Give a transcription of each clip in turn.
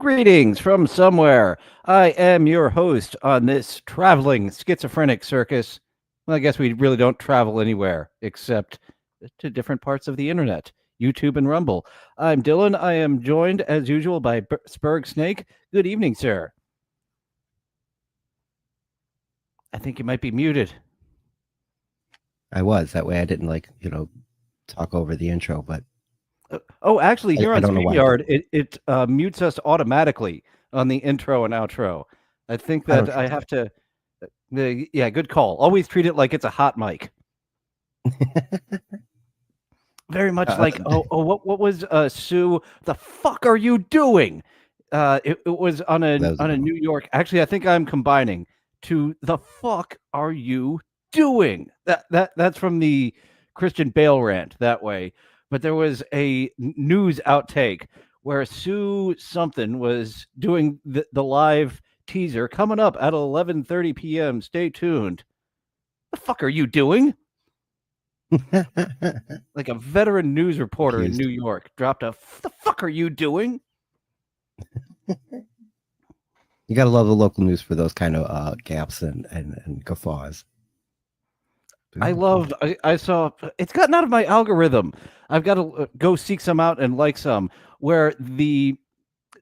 Greetings from somewhere. I am your host on this traveling schizophrenic circus. Well, I guess we really don't travel anywhere except to different parts of the internet, YouTube and Rumble. I'm Dylan. I am joined, as usual, by Sperg Snake. Good evening, sir. I think you might be muted. I was. That way I didn't talk over the intro, but Actually, here I on don't know why. StreamYard, it mutes us automatically on the intro and outro. I think I that don't I have to. Yeah, good call. Always treat it like it's a hot mic. Very much like, what was Sue? The fuck are you doing? It was on That was a a good New one. York. Actually, I think I'm combining to the fuck are you doing? That's from the Christian Bale rant that way. But there was a news outtake where Sue something was doing the live teaser coming up at 11:30 p.m. Stay tuned. The fuck are you doing? Like a veteran news reporter in Accused. New York dropped a the fuck are you doing? You gotta love the local news for those kind of gaps and guffaws. I saw it's gotten out of my algorithm. I've got to go seek some out and like some where the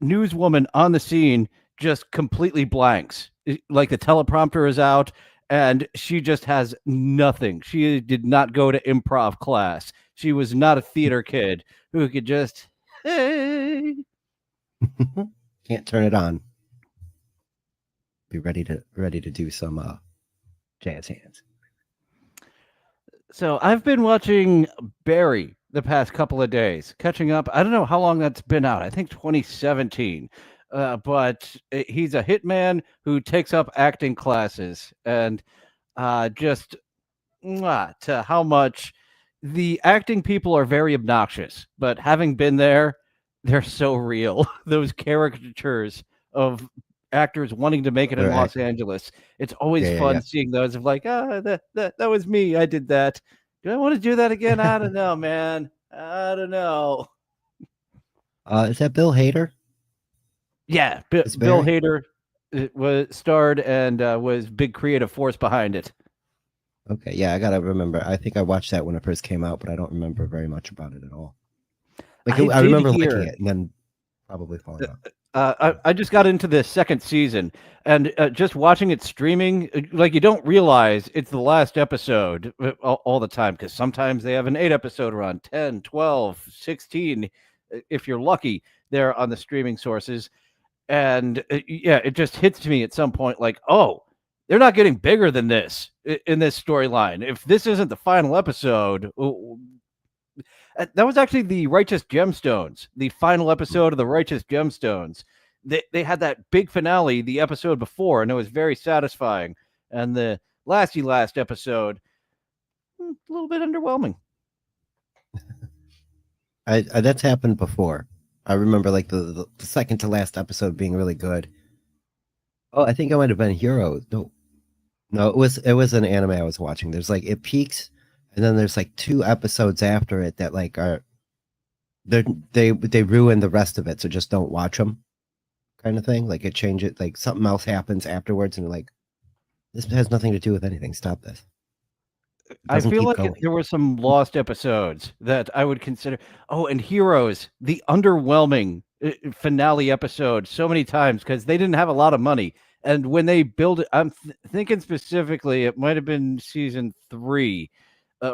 newswoman on the scene just completely blanks. Like the teleprompter is out and she just has nothing. She did not go to improv class. She was not a theater kid who could just, hey. Can't turn it on. Be ready to do some jazz hands. So I've been watching Barry the past couple of days, catching up. I don't know how long that's been out. I think 2017. But he's a hitman who takes up acting classes, and just to how much the acting people are very obnoxious. But having been there, they're so real. Those caricatures of actors wanting to make it in Los Angeles. It's always fun seeing those of like, that was me. I did that. Do I want to do that again? I don't know, man. I don't know. Is that Bill Hader? Yeah, Bill Hader was starred and was big creative force behind it. Okay, yeah, I gotta remember. I think I watched that when it first came out, but I don't remember very much about it at all. I remember liking it and then probably falling off. I just got into the second season and just watching it streaming, like you don't realize it's the last episode all the time because sometimes they have an 8-episode run, 10, 12, 16, if you're lucky, there on the streaming sources. And it just hits to me at some point like, oh, they're not getting bigger than this in this storyline. If this isn't the final episode, that was actually the Righteous Gemstones, the final episode of the Righteous Gemstones. They had that big finale the episode before, and it was very satisfying. And the last episode, a little bit underwhelming. That's happened before. I remember like the second to last episode being really good. Oh, I think it might have been Heroes. No, it was an anime I was watching. There's like it peaks, and then there's like 2 episodes after it that like are they ruin the rest of it, so just don't watch them, kind of thing. Like it changes, like something else happens afterwards, and you're like, this has nothing to do with anything. Stop this. I feel like there were some lost episodes that I would consider. Oh, and Heroes, the underwhelming finale episode so many times because they didn't have a lot of money. And when they build it, I'm thinking specifically, it might have been season 3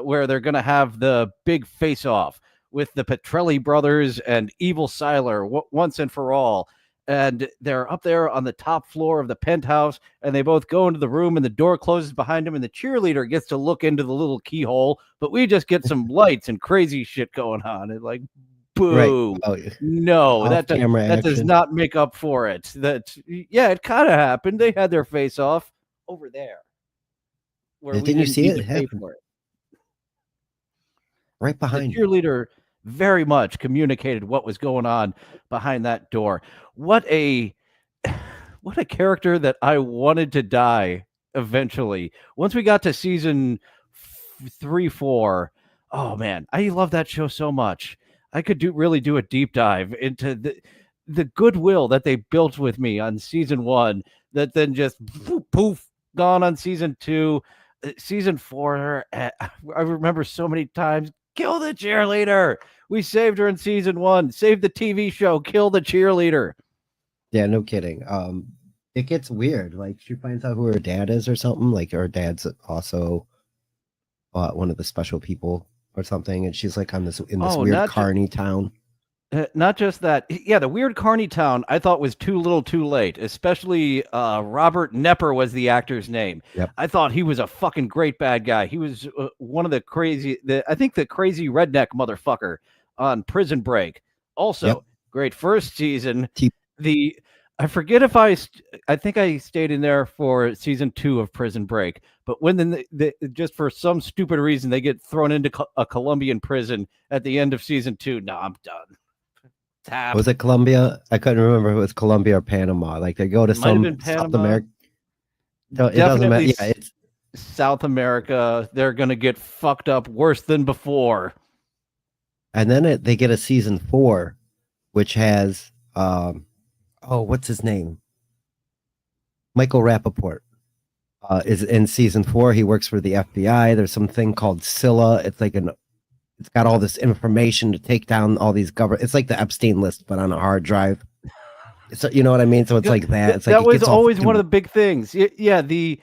where they're going to have the big face-off with the Petrelli brothers and Evil Siler once and for all. And they're up there on the top floor of the penthouse, and they both go into the room, and the door closes behind them, and the cheerleader gets to look into the little keyhole, but we just get some lights and crazy shit going on. And like, boo. Right. Oh, no, that does not make up for it. It kind of happened. They had their face off over there. Where didn't you see it happen? Right behind the cheerleader very much communicated what was going on behind that door. What a character that I wanted to die eventually. Once we got to season 3, 4, oh man, I love that show so much. I could really do a deep dive into the goodwill that they built with me on season 1 that then just poof gone on season 2, season 4. I remember so many times, kill the cheerleader. We saved her in season 1. Save the TV show. Kill the cheerleader. Yeah, no kidding. It gets weird. Like she finds out who her dad is or something. Like her dad's also one of the special people or something, and she's like on this weird carny town. Not just that. Yeah, the weird carny town I thought was too little too late, especially Robert Nepper was the actor's name. Yep. I thought he was a fucking great bad guy. He was one of the crazy redneck motherfucker on Prison Break. Also, great first season. I forget if I think I stayed in there for season 2 of Prison Break, but when the just for some stupid reason they get thrown into a Colombian prison at the end of season 2. No, I'm done. Tap. Was it Colombia? I couldn't remember if it was Colombia or Panama. Like they go to South America. No, it doesn't matter. Yeah, it's South America. They're gonna get fucked up worse than before. And then they get a season 4, which has what's his name? Michael Rappaport is in season 4. He works for the FBI. There's something called Scylla. It's like it's got all this information to take down all these government. It's like the Epstein list, but on a hard drive. So you know what I mean? So it's like that. It's like that was always one of the big things. Yeah, the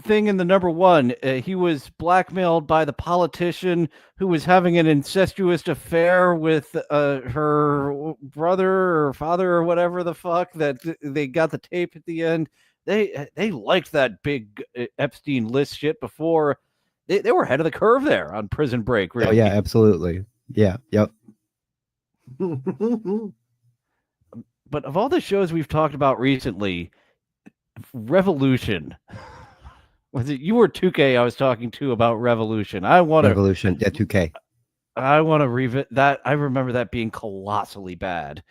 thing in the number 1, he was blackmailed by the politician who was having an incestuous affair with her brother or father or whatever the fuck. That they got the tape at the end. They liked that big Epstein list shit before. They were ahead of the curve there on Prison Break. Really. Oh yeah, absolutely. Yeah. Yep. But of all the shows we've talked about recently, Revolution. Was it you or 2K I was talking to about Revolution? Revolution, yeah, 2K. I want to revisit that. I remember that being colossally bad.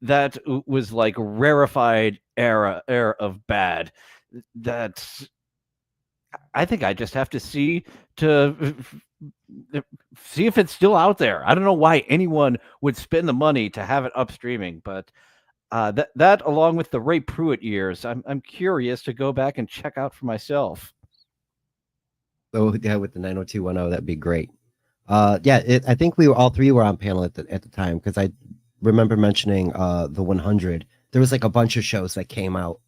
That was like rarefied era of bad. That's I think I just have to see if it's still out there. I don't know why anyone would spend the money to have it up streaming, but that along with the Ray Pruitt years, I'm curious to go back and check out for myself. Oh yeah, with the 90210, that'd be great. I think we all three were on panel at the time because I remember mentioning the 100. There was like a bunch of shows that came out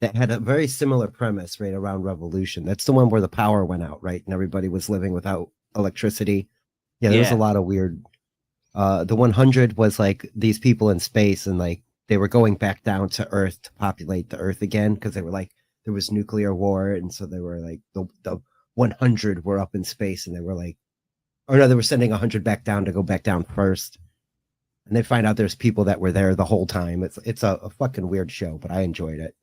that had a very similar premise right around Revolution. That's the one where the power went out, right? And everybody was living without electricity. Yeah, there was a lot of weird. The 100 was like these people in space and like they were going back down to Earth to populate the Earth again because they were like there was nuclear war, and so they were like the 100 were up in space and they were like, or no, they were sending 100 back down to go back down first. And they find out there's people that were there the whole time. It's a fucking weird show, but I enjoyed it.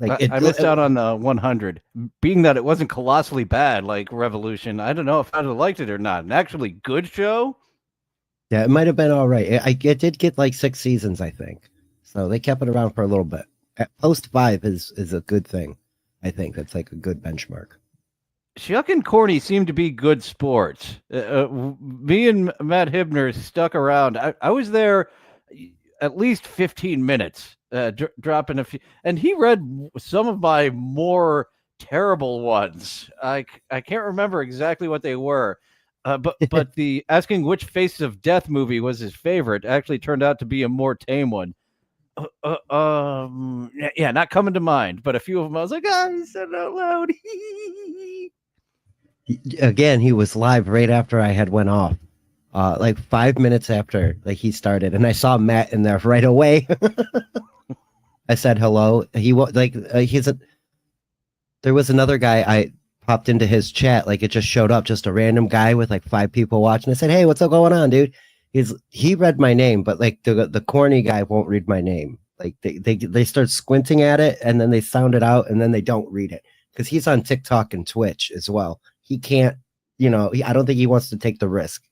Like I missed out on 100, being that it wasn't colossally bad like Revolution. I don't know if I'd have liked it or not. An actually good show. Yeah, it might have been all right. It did get like 6 seasons, I think. So they kept it around for a little bit. Post 5 is a good thing. I think that's like a good benchmark. Shuck and Corny seem to be good sports. Me and Matt Hibner stuck around. I was there at least 15 minutes, dropping a few, and he read some of my more terrible ones. I can't remember exactly what they were, but the asking which Faces of Death movie was his favorite actually turned out to be a more tame one. Yeah, not coming to mind, but a few of them I was like, he said it out loud. Again, he was live right after I had went off. Like 5 minutes after like he started, and I saw Matt in there right away. I said hello. He was like there was another guy I popped into his chat, like it just showed up, just a random guy with like 5 people watching. I said, hey, what's up going on, dude? He read my name, but like the corny guy won't read my name. Like they start squinting at it and then they sound it out and then they don't read it because he's on TikTok and Twitch as well. He can't, I don't think he wants to take the risk.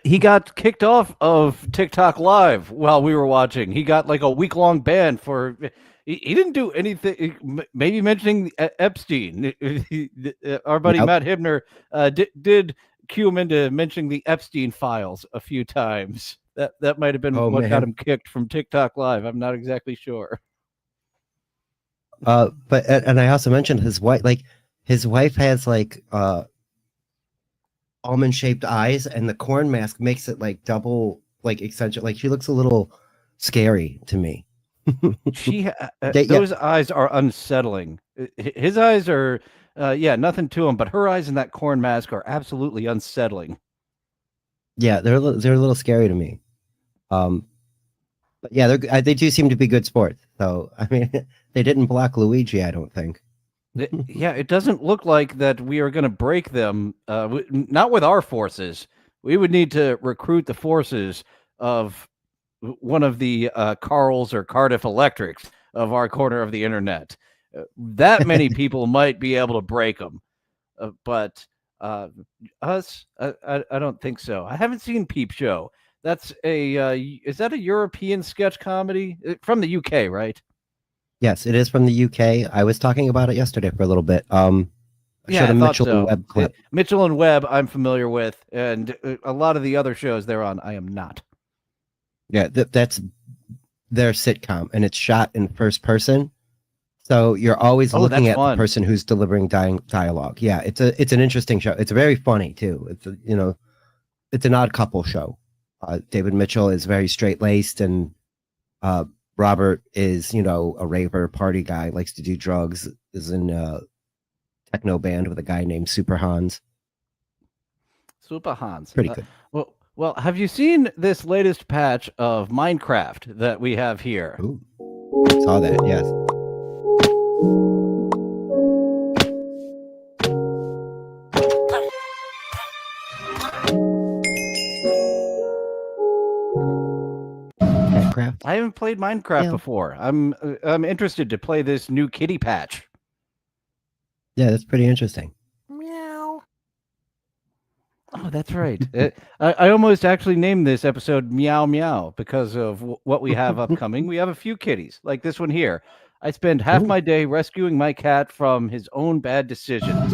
He got kicked off of TikTok Live while we were watching. He got like a week-long ban for. He didn't do anything. Maybe mentioning Epstein. Our buddy Matt Hibner did cue him into mentioning the Epstein files a few times. That might have been what got him kicked from TikTok Live. I'm not exactly sure. But and I also mentioned his wife. Like his wife has like almond shaped eyes, and the corn mask makes it like double like extension. Like she looks a little scary to me. Those eyes are unsettling. His eyes are nothing to him, but her eyes in that corn mask are absolutely unsettling. Yeah, they're a little scary to me. But yeah, they do seem to be good sports. So I mean, they didn't block Luigi, I don't think. Yeah, it doesn't look like that we are going to break them. Not with our forces. We would need to recruit the forces of one of the Carls or Cardiff Electrics of our corner of the internet. That many people might be able to break them, but us, I don't think so. I haven't seen Peep Show. That's is that a European sketch comedy from the UK, right? Yes, it is from the UK. I was talking about it yesterday for a little bit. I showed a Mitchell and Webb clip. Mitchell and Webb, I'm familiar with, and a lot of the other shows they're on, I am not. Yeah, that's their sitcom, and it's shot in first person, so you're always looking at the person who's delivering dialogue. Yeah, it's an interesting show. It's very funny too. It's an odd couple show. David Mitchell is very straight laced, and Robert is, a raver, party guy, likes to do drugs, is in a techno band with a guy named Super Hans. Super Hans. Pretty good. Well, have you seen this latest patch of Minecraft that we have here? Ooh, saw that, yes. I haven't played Minecraft before. I'm interested to play this new kitty patch. Yeah, that's pretty interesting. Meow. Oh, that's right. I almost actually named this episode Meow Meow because of what we have upcoming. We have a few kitties, like this one here. I spend half my day rescuing my cat from his own bad decisions.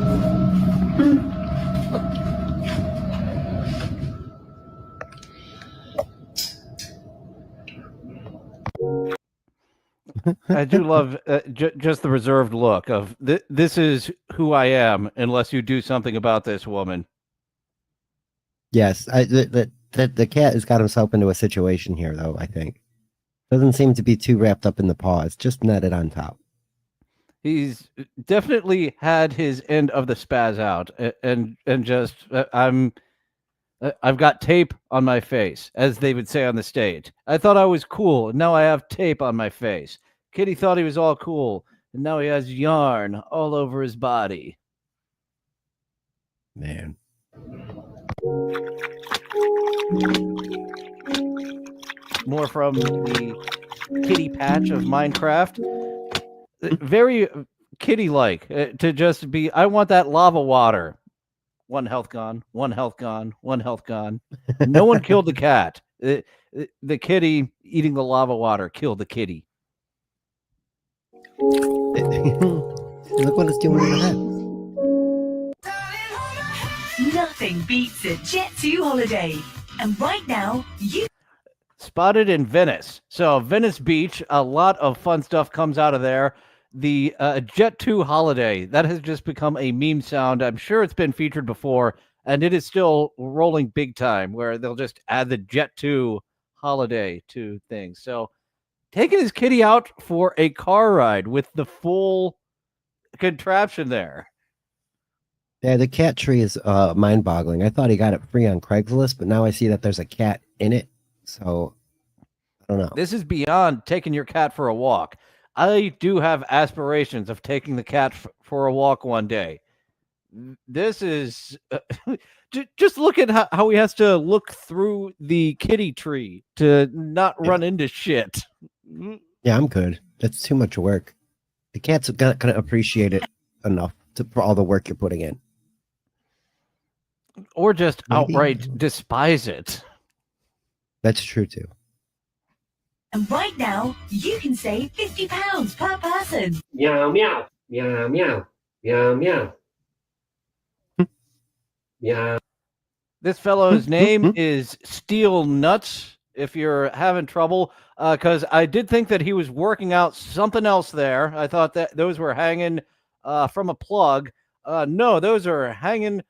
I do love just the reserved look of this is who I am unless you do something about this, woman. Yes, the cat has got himself into a situation here, though, I think. Doesn't seem to be too wrapped up in the paws, just netted on top. He's definitely had his end of the spaz out, and just I've got tape on my face, as they would say on the stage. I thought I was cool, and now I have tape on my face. Kitty thought he was all cool, and now he has yarn all over his body. Man. More from the kitty patch of Minecraft. Very kitty-like to just be, I want that lava water. One health gone, one health gone, one health gone. No one killed the cat. The kitty eating the lava water killed the kitty. Look what it's doing in the head. Nothing beats a Jet2 holiday. And right now, you... Spotted in Venice. So Venice Beach, a lot of fun stuff comes out of there. The Jet2 holiday, that has just become a meme sound. I'm sure it's been featured before, and it is still rolling big time, where they'll just add the Jet2 holiday to things. So taking his kitty out for a car ride with the full contraption there. Yeah, the cat tree is mind-boggling. I thought he got it free on Craigslist, but now I see that there's a cat in it. So, I don't know. This is beyond taking your cat for a walk. I do have aspirations of taking the cat for a walk one day. This is just look at how he has to look through the kitty tree to not run into shit. Yeah, I'm good. That's too much work. The cat's not going to appreciate it enough for all the work you're putting in. Or just outright despise it. That's true, too. And right now, you can save £50 per person. Meow, meow, meow, meow, meow, meow. Yeah. This fellow's name is Steel Nuts, if you're having trouble, because I did think that he was working out something else there. I thought that those were hanging from a plug. No, those are hanging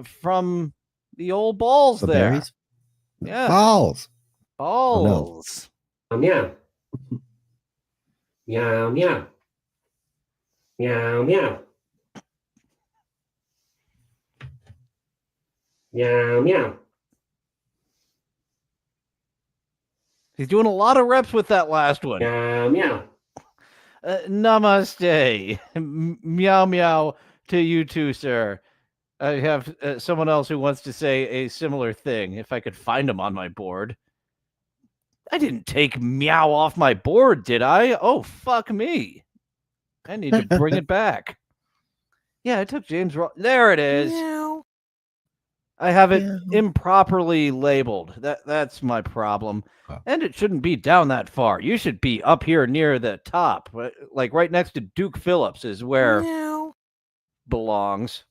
from the old balls The there. berries? Yeah. Balls. Balls. Meow. Meow, meow. Meow, meow. Meow, meow. He's doing a lot of reps with that last one. Meow, meow. Namaste. Meow, meow to you too, sir. I have someone else who wants to say a similar thing, if I could find him on my board. I didn't take meow off my board, did I? Oh, fuck me. I need to bring it back. Yeah, I took James wrong. There it is. Meow. I have it improperly labeled. That's my problem. Oh. And it shouldn't be down that far. You should be up here near the top. Like right next to Duke Phillips is where Meow. belongs.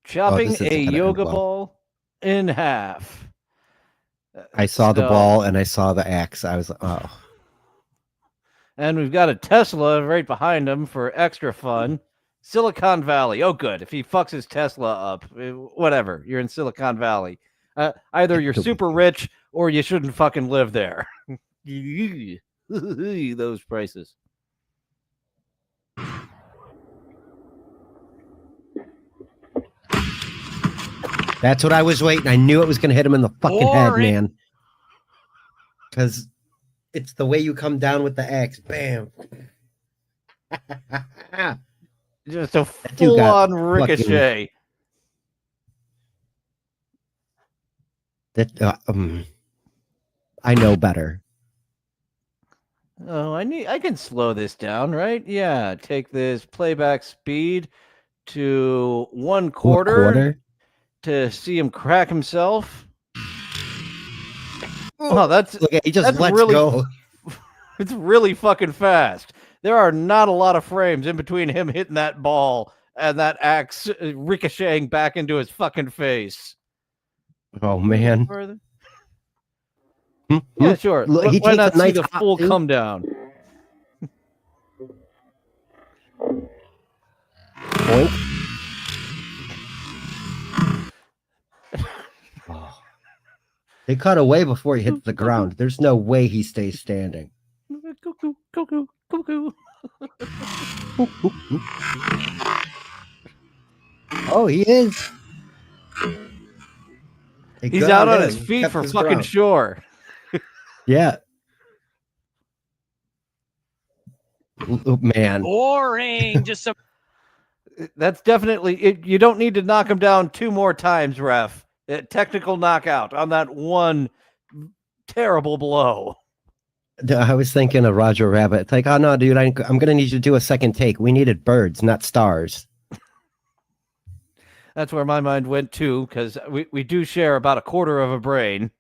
Chopping is a gonna end yoga well. ball in half. I saw the So- ball and I saw the axe. I was oh. And we've got a Tesla right behind him for extra fun. Silicon Valley. Oh, good. If he fucks his Tesla up, whatever. You're in Silicon Valley. Either you're super rich or you shouldn't fucking live there. Those prices. That's what I was waiting. I knew it was going to hit him in the fucking head, Boring. man. Because it's the way you come down with the axe. Bam. Just a dude got full-on ricochet. I know better. Oh, I can slow this down, right? Yeah, take this playback speed to 1/4 Quarter? to see him crack himself. Oh, that's Look, he just that's lets really- go. it's really fucking fast. There are not a lot of frames in between him hitting that ball and that axe ricocheting back into his fucking face. Oh, man. Further? Hmm? Yeah, sure. Look, he Why takes not a nice see the hop, full too. come down? Boink. Oh. They cut away before he hits the ground. There's no way he stays standing. Cuckoo, cuckoo, cuckoo. Oh, he is. He He's got out it on in. his He feet kept for his fucking ground. sure. Yeah. Oh, man. Boring. Just some. That's definitely it. You don't need to knock him down 2 more times, ref. Technical knockout on that one terrible blow. I was thinking of Roger Rabbit. It's like, oh no, dude, I'm going to need you to do a second take. We needed birds, not stars. That's where my mind went too, because we do share about 1/4 of a brain.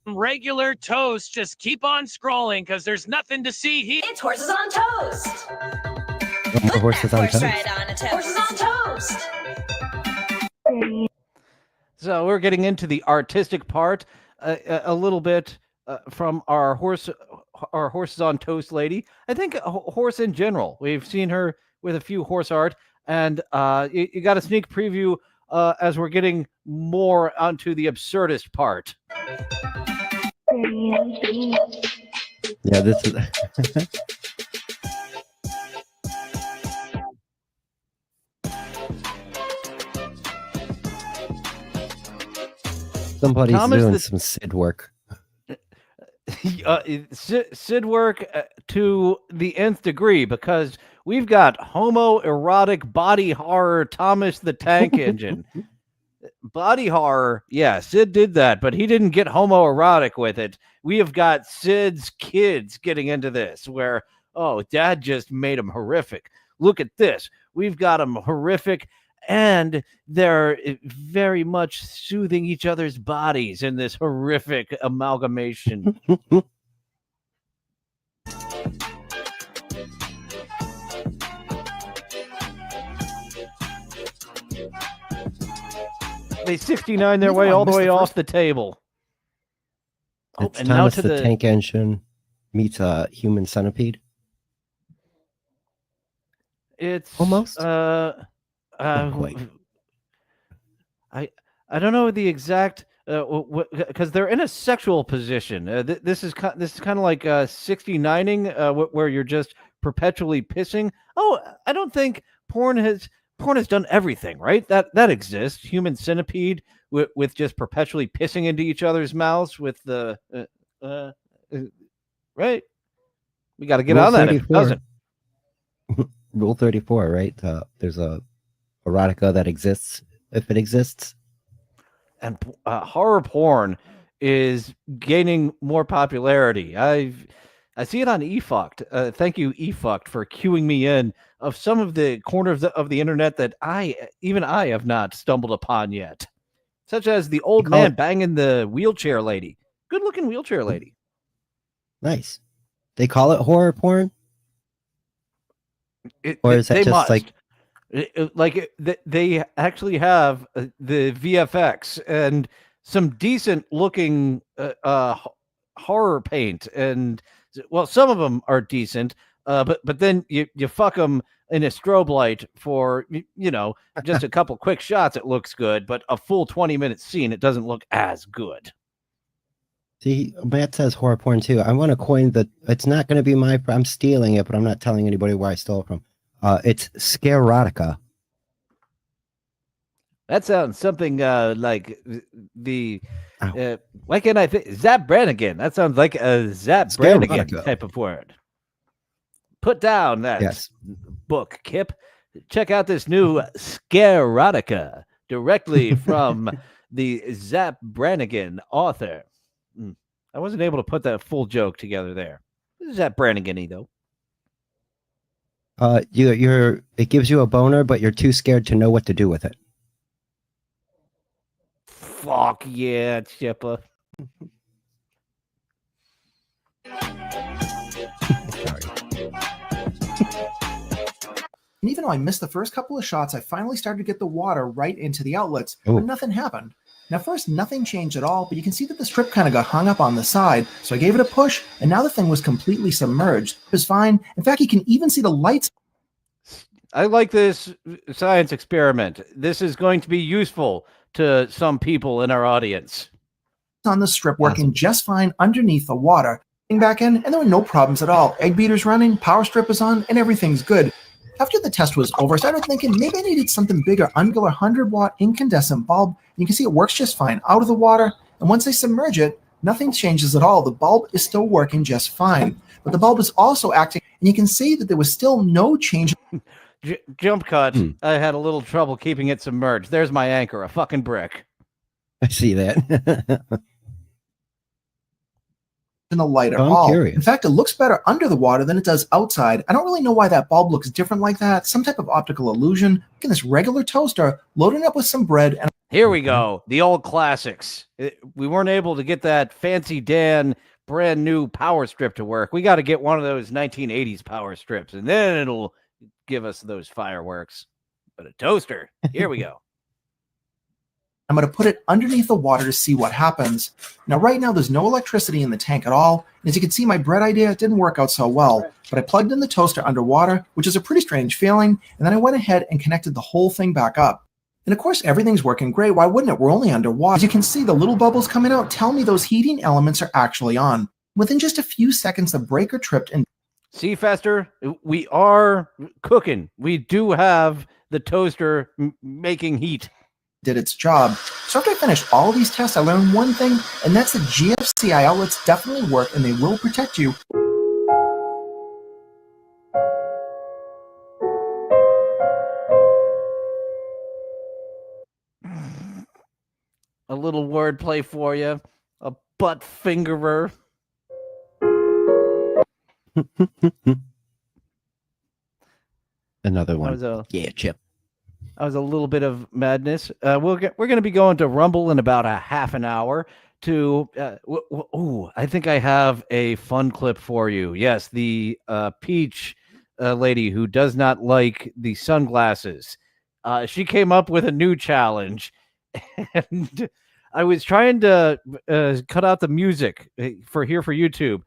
Regular toast. Just keep on scrolling because there's nothing to see here. It's horses on toast. The horses on toast. on a toast. Horses on toast. So we're getting into the artistic part a little bit from our horses on toast lady. I think a horse in general. We've seen her with a few horse art, and you got a sneak preview as we're getting more onto the absurdist part. Yeah, this is. Somebody's Thomas, doing the- some Sid work. Sid work to the nth degree, because we've got homoerotic body horror Thomas the Tank Engine. Body horror, yeah, Sid did that, but he didn't get homoerotic with it. We have got Sid's kids getting into this, where, oh, dad just made him horrific. Look at this. We've got them horrific, and they're very much soothing each other's bodies in this horrific amalgamation. They 69 their way all the way off the table. It's Thomas the Tank Engine meets a human centipede. It's almost. I don't know the exact because they're in a sexual position. This is kind of like 69ing, where you're just perpetually pissing. Oh, I don't think porn has done everything, right? That exists. Human centipede with just perpetually pissing into each other's mouths with the right. We got to get on that if it doesn't. Rule 34, right? There's a erotica that exists if it exists. And horror porn is gaining more popularity. I see it on eFucked. Thank you, eFucked, for queuing me in of some of the corners of the internet that I have not stumbled upon yet, such as the old man banging the wheelchair lady. Good looking wheelchair lady. Nice. They call it horror porn, or is that just like? They actually have the VFX and some decent looking horror paint, and well, some of them are decent, but then you fuck them in a strobe light for just a couple quick shots. It looks good, but a full 20-minute scene, it doesn't look as good. See, Matt says horror porn too. I want to coin it's not going to be I'm stealing it, but I'm not telling anybody where I stole it from. It's Scarotica. That sounds something like the why can't I think Zap Brannigan? That sounds like a Zap Brannigan type of word. Put down that book, Kip. Check out this new Scarotica directly from the Zap Brannigan author. I wasn't able to put that full joke together there. Zap Brannigan-y though. It gives you a boner, but you're too scared to know what to do with it. Fuck yeah, Chippa. And even though I missed the first couple of shots, I finally started to get the water right into the outlets, but nothing happened. Now, first, nothing changed at all, but you can see that the strip kind of got hung up on the side, so I gave it a push, and now the thing was completely submerged. It was fine. In fact, you can even see the lights. I like this science experiment. This is going to be useful to some people in our audience. On the strip working just fine underneath the water. Back in, and there were no problems at all. Egg beater's running, power strip is on, and everything's good. After the test was over, I started thinking maybe I needed something bigger, under 100-watt incandescent bulb. And you can see it works just fine out of the water. And once I submerge it, nothing changes at all. The bulb is still working just fine. But the bulb is also acting, and you can see that there was still no change. Jump cut. I had a little trouble keeping it submerged. There's my anchor, a fucking brick. I see that. In the light at all. Curious. In fact, it looks better under the water than it does outside. I don't really know why that bulb looks different like that. Some type of optical illusion. Look at this regular toaster, loading up with some bread. And here we go. The old classics. We weren't able to get that fancy Dan brand new power strip to work. We got to get one of those 1980s power strips, and then it'll give us those fireworks. But a toaster. Here we go. I'm going to put it underneath the water to see what happens. Now, right now, there's no electricity in the tank at all. And as you can see, my bread idea didn't work out so well. But I plugged in the toaster underwater, which is a pretty strange feeling. And then I went ahead and connected the whole thing back up. And of course, everything's working great. Why wouldn't it? We're only underwater. As you can see, the little bubbles coming out tell me those heating elements are actually on. Within just a few seconds, the breaker tripped and... See, Fester, we are cooking. We do have the toaster making heat. Did its job. So after I finished all of these tests, I learned one thing, and that's that GFCI outlets definitely work and they will protect you. A little wordplay for you. A butt fingerer. Another one. Yeah, Chip. That was a little bit of madness. We're going to be going to Rumble in about a half an hour to, I think I have a fun clip for you. Yes, the Peach lady who does not like the sunglasses. She came up with a new challenge, and I was trying to cut out the music for YouTube.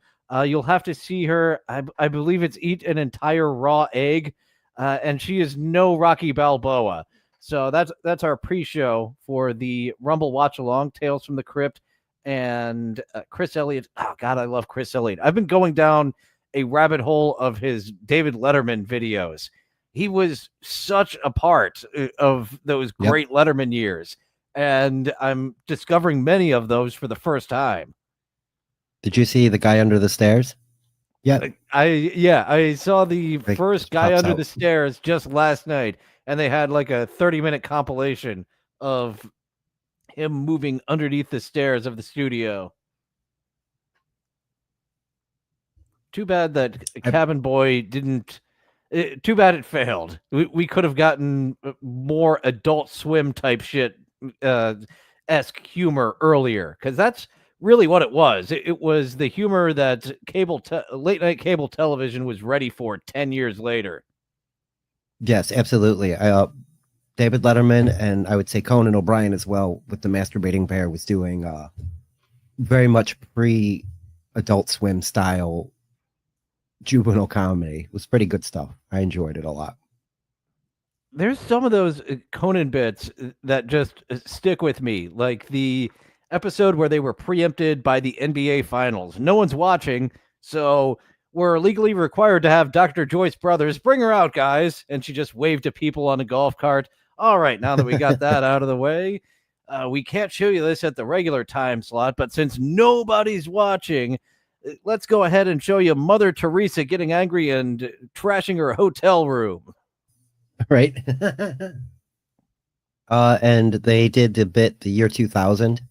You'll have to see her. I believe it's eat an entire raw egg, and she is no Rocky Balboa. So that's our pre-show for the Rumble Watch Along, Tales from the Crypt, and Chris Elliott. Oh God, I love Chris Elliott. I've been going down a rabbit hole of his David Letterman videos. He was such a part of those great Letterman years, and I'm discovering many of those for the first time. Did you see The Guy Under the Stairs? Yeah. I saw the first Guy Under the Stairs just last night, and they had like a 30-minute compilation of him moving underneath the stairs of the studio. Too bad that Cabin Boy didn't. Too bad it failed. We could have gotten more Adult Swim type shit esque humor earlier, because that's really what it was. It was the humor that late night cable television was ready for 10 years later. Yes, absolutely. David Letterman, and I would say Conan O'Brien as well, with the Masturbating Bear, was doing very much pre-Adult Swim style juvenile comedy. It was pretty good stuff. I enjoyed it a lot. There's some of those Conan bits that just stick with me, like the episode where they were preempted by the NBA Finals. No one's watching, so we're legally required to have Dr. Joyce Brothers. Bring her out, guys. And she just waved to people on a golf cart. All right, now that we got that out of the way, we can't show you this at the regular time slot, but since nobody's watching, let's go ahead and show you Mother Teresa getting angry and trashing her hotel room. Right. And they did the bit the year 2000,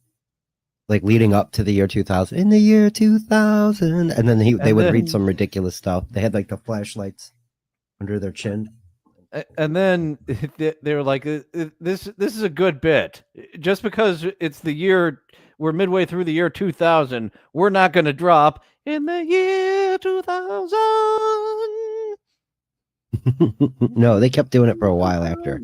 like leading up to the year 2000. In the year 2000, and then they would read some ridiculous stuff. They had like the flashlights under their chin. And then they're like, this is a good bit. Just because it's the year, we're midway through the year 2000, we're not going to drop in the year 2000. No, they kept doing it for a while after.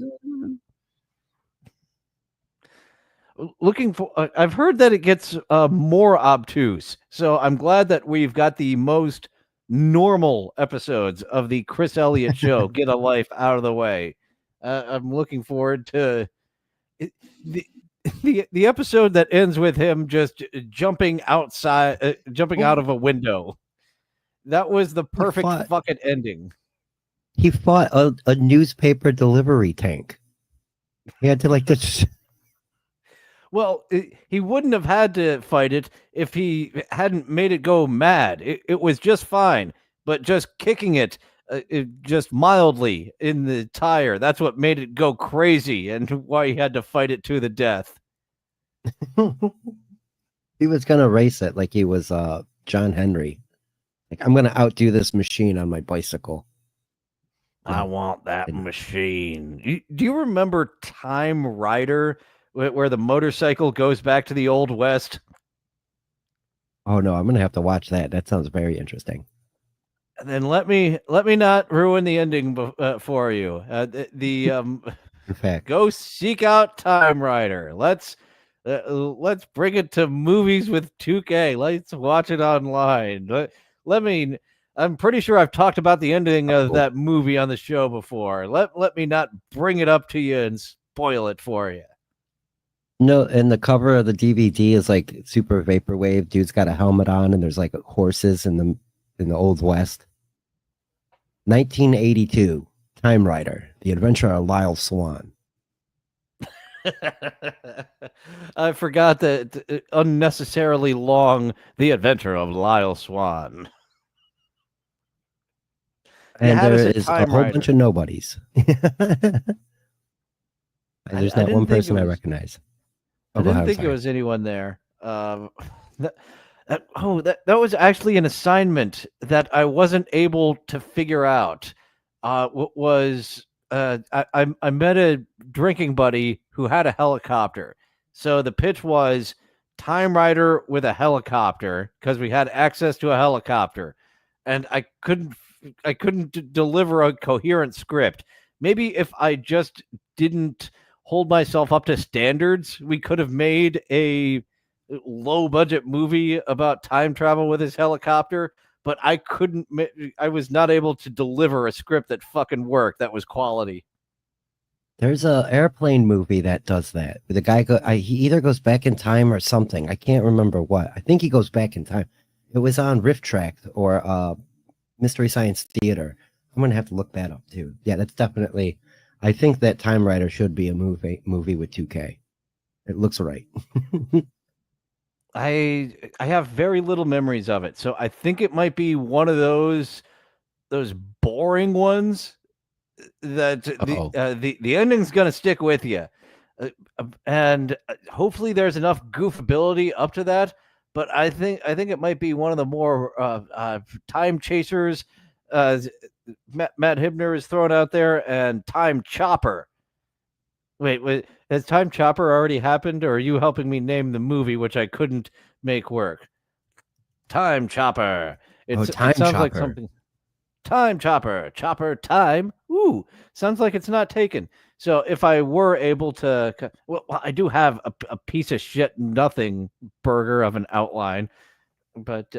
Looking for, I've heard that it gets more obtuse. So I'm glad that we've got the most normal episodes of the Chris Elliott Show get a life out of the way. I'm looking forward to the episode that ends with him just jumping outside, jumping out of a window. That was the perfect fucking ending. He fought a newspaper delivery tank. He had to like this. Well, he wouldn't have had to fight it if he hadn't made it go mad. It was just fine, but just kicking it just mildly in the tire, that's what made it go crazy and why he had to fight it to the death. He was going to race it like he was John Henry. Like, I'm going to outdo this machine on my bicycle. I want that machine. Do you remember Time Rider, where the motorcycle goes back to the Old West? Oh no, I'm going to have to watch that. That sounds very interesting. And then let me not ruin the ending for you. In fact, go seek out Time Rider. Let's bring it to movies with 2K. Let's watch it online. I'm pretty sure I've talked about the ending of that movie on the show before. Let me not bring it up to you and spoil it for you. No, and the cover of the DVD is like super vaporwave. Dude's got a helmet on, and there's like horses in the Old West. 1982, Time Rider: The Adventure of Lyle Swan. I forgot that unnecessarily long The Adventure of Lyle Swan. And there is a whole bunch of nobodies. There's not one person I recognize. I didn't think there was anyone there. That was actually an assignment that I wasn't able to figure out. I met a drinking buddy who had a helicopter. So the pitch was Time Rider with a helicopter because we had access to a helicopter, and I couldn't deliver a coherent script. Maybe if I just didn't hold myself up to standards. We could have made a low budget movie about time travel with his helicopter, but I couldn't. I was not able to deliver a script that fucking worked. That was quality. There's a airplane movie that does that. The guy he either goes back in time or something. I can't remember what. I think he goes back in time. It was on Riff Track or Mystery Science Theater. I'm gonna have to look that up too. Yeah, that's definitely. I think that Time Rider should be a movie with 2K. It looks right. I have very little memories of it, so I think it might be one of those boring ones that the ending's gonna stick with you, and hopefully there's enough goofability up to that. But I think it might be one of the more time chasers. Matt Hibner is thrown out there, and Time Chopper. Wait, has Time Chopper already happened, or are you helping me name the movie, which I couldn't make work? Time Chopper. Time it sounds Chopper. like something. Time Chopper. Chopper time. Ooh, sounds like it's not taken. So if I were able to, well, I do have a piece of shit nothing burger of an outline, but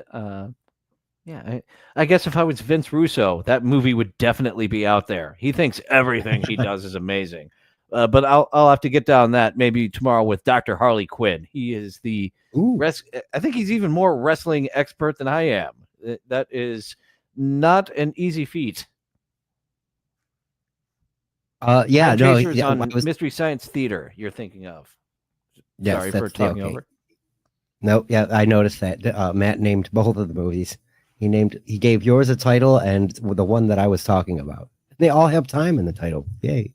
yeah, I guess if I was Vince Russo, that movie would definitely be out there. He thinks everything he does is amazing. But I'll have to get down that maybe tomorrow with Dr. Harley Quinn. He is the I think he's even more wrestling expert than I am. That is not an easy feat. Yeah, no, yeah, on Mystery Science Theater. You're thinking of. Yes, sorry for talking over. No, yeah, I noticed that. Matt named both of the movies. He gave yours a title and the one that I was talking about. They all have time in the title. Yay.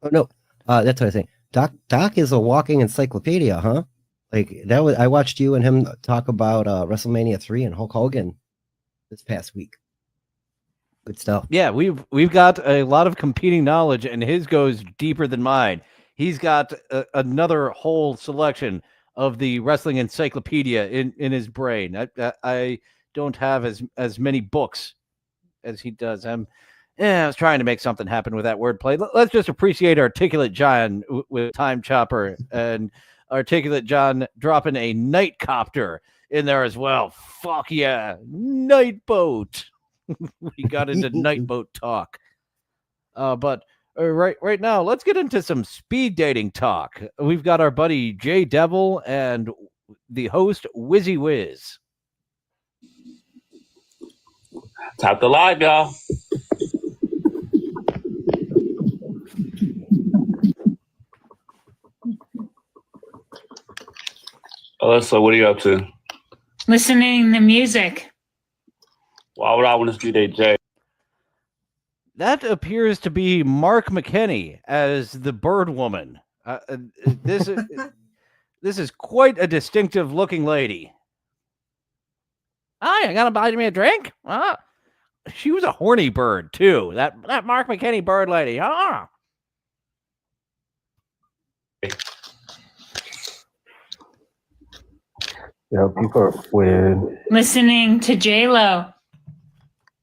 Oh no, that's what I was saying. Doc is a walking encyclopedia, huh? Like that was. I watched you and him talk about WrestleMania 3 and Hulk Hogan this past week. Good stuff. Yeah, we've got a lot of competing knowledge, and his goes deeper than mine. He's got another whole selection of the wrestling encyclopedia in his brain. I don't have as many books as he does. I was trying to make something happen with that wordplay. Let's just appreciate Articulate John with Time Chopper and Articulate John dropping a night copter in there as well. Fuck yeah, night boat. We got into night boat talk. But right now, let's get into some speed dating talk. We've got our buddy Jay Devil and the host Wizzy Wiz. Top the live, y'all. Alyssa, what are you up to? Listening to music. Why would I want to speed date Jay? That appears to be Mark McKinney as the Bird Woman. This is quite a distinctive looking lady. Hi, I gotta buy me a drink. She was a horny bird too. That Mark McKinney bird lady. Yeah, people are weird. Listening to J-Lo.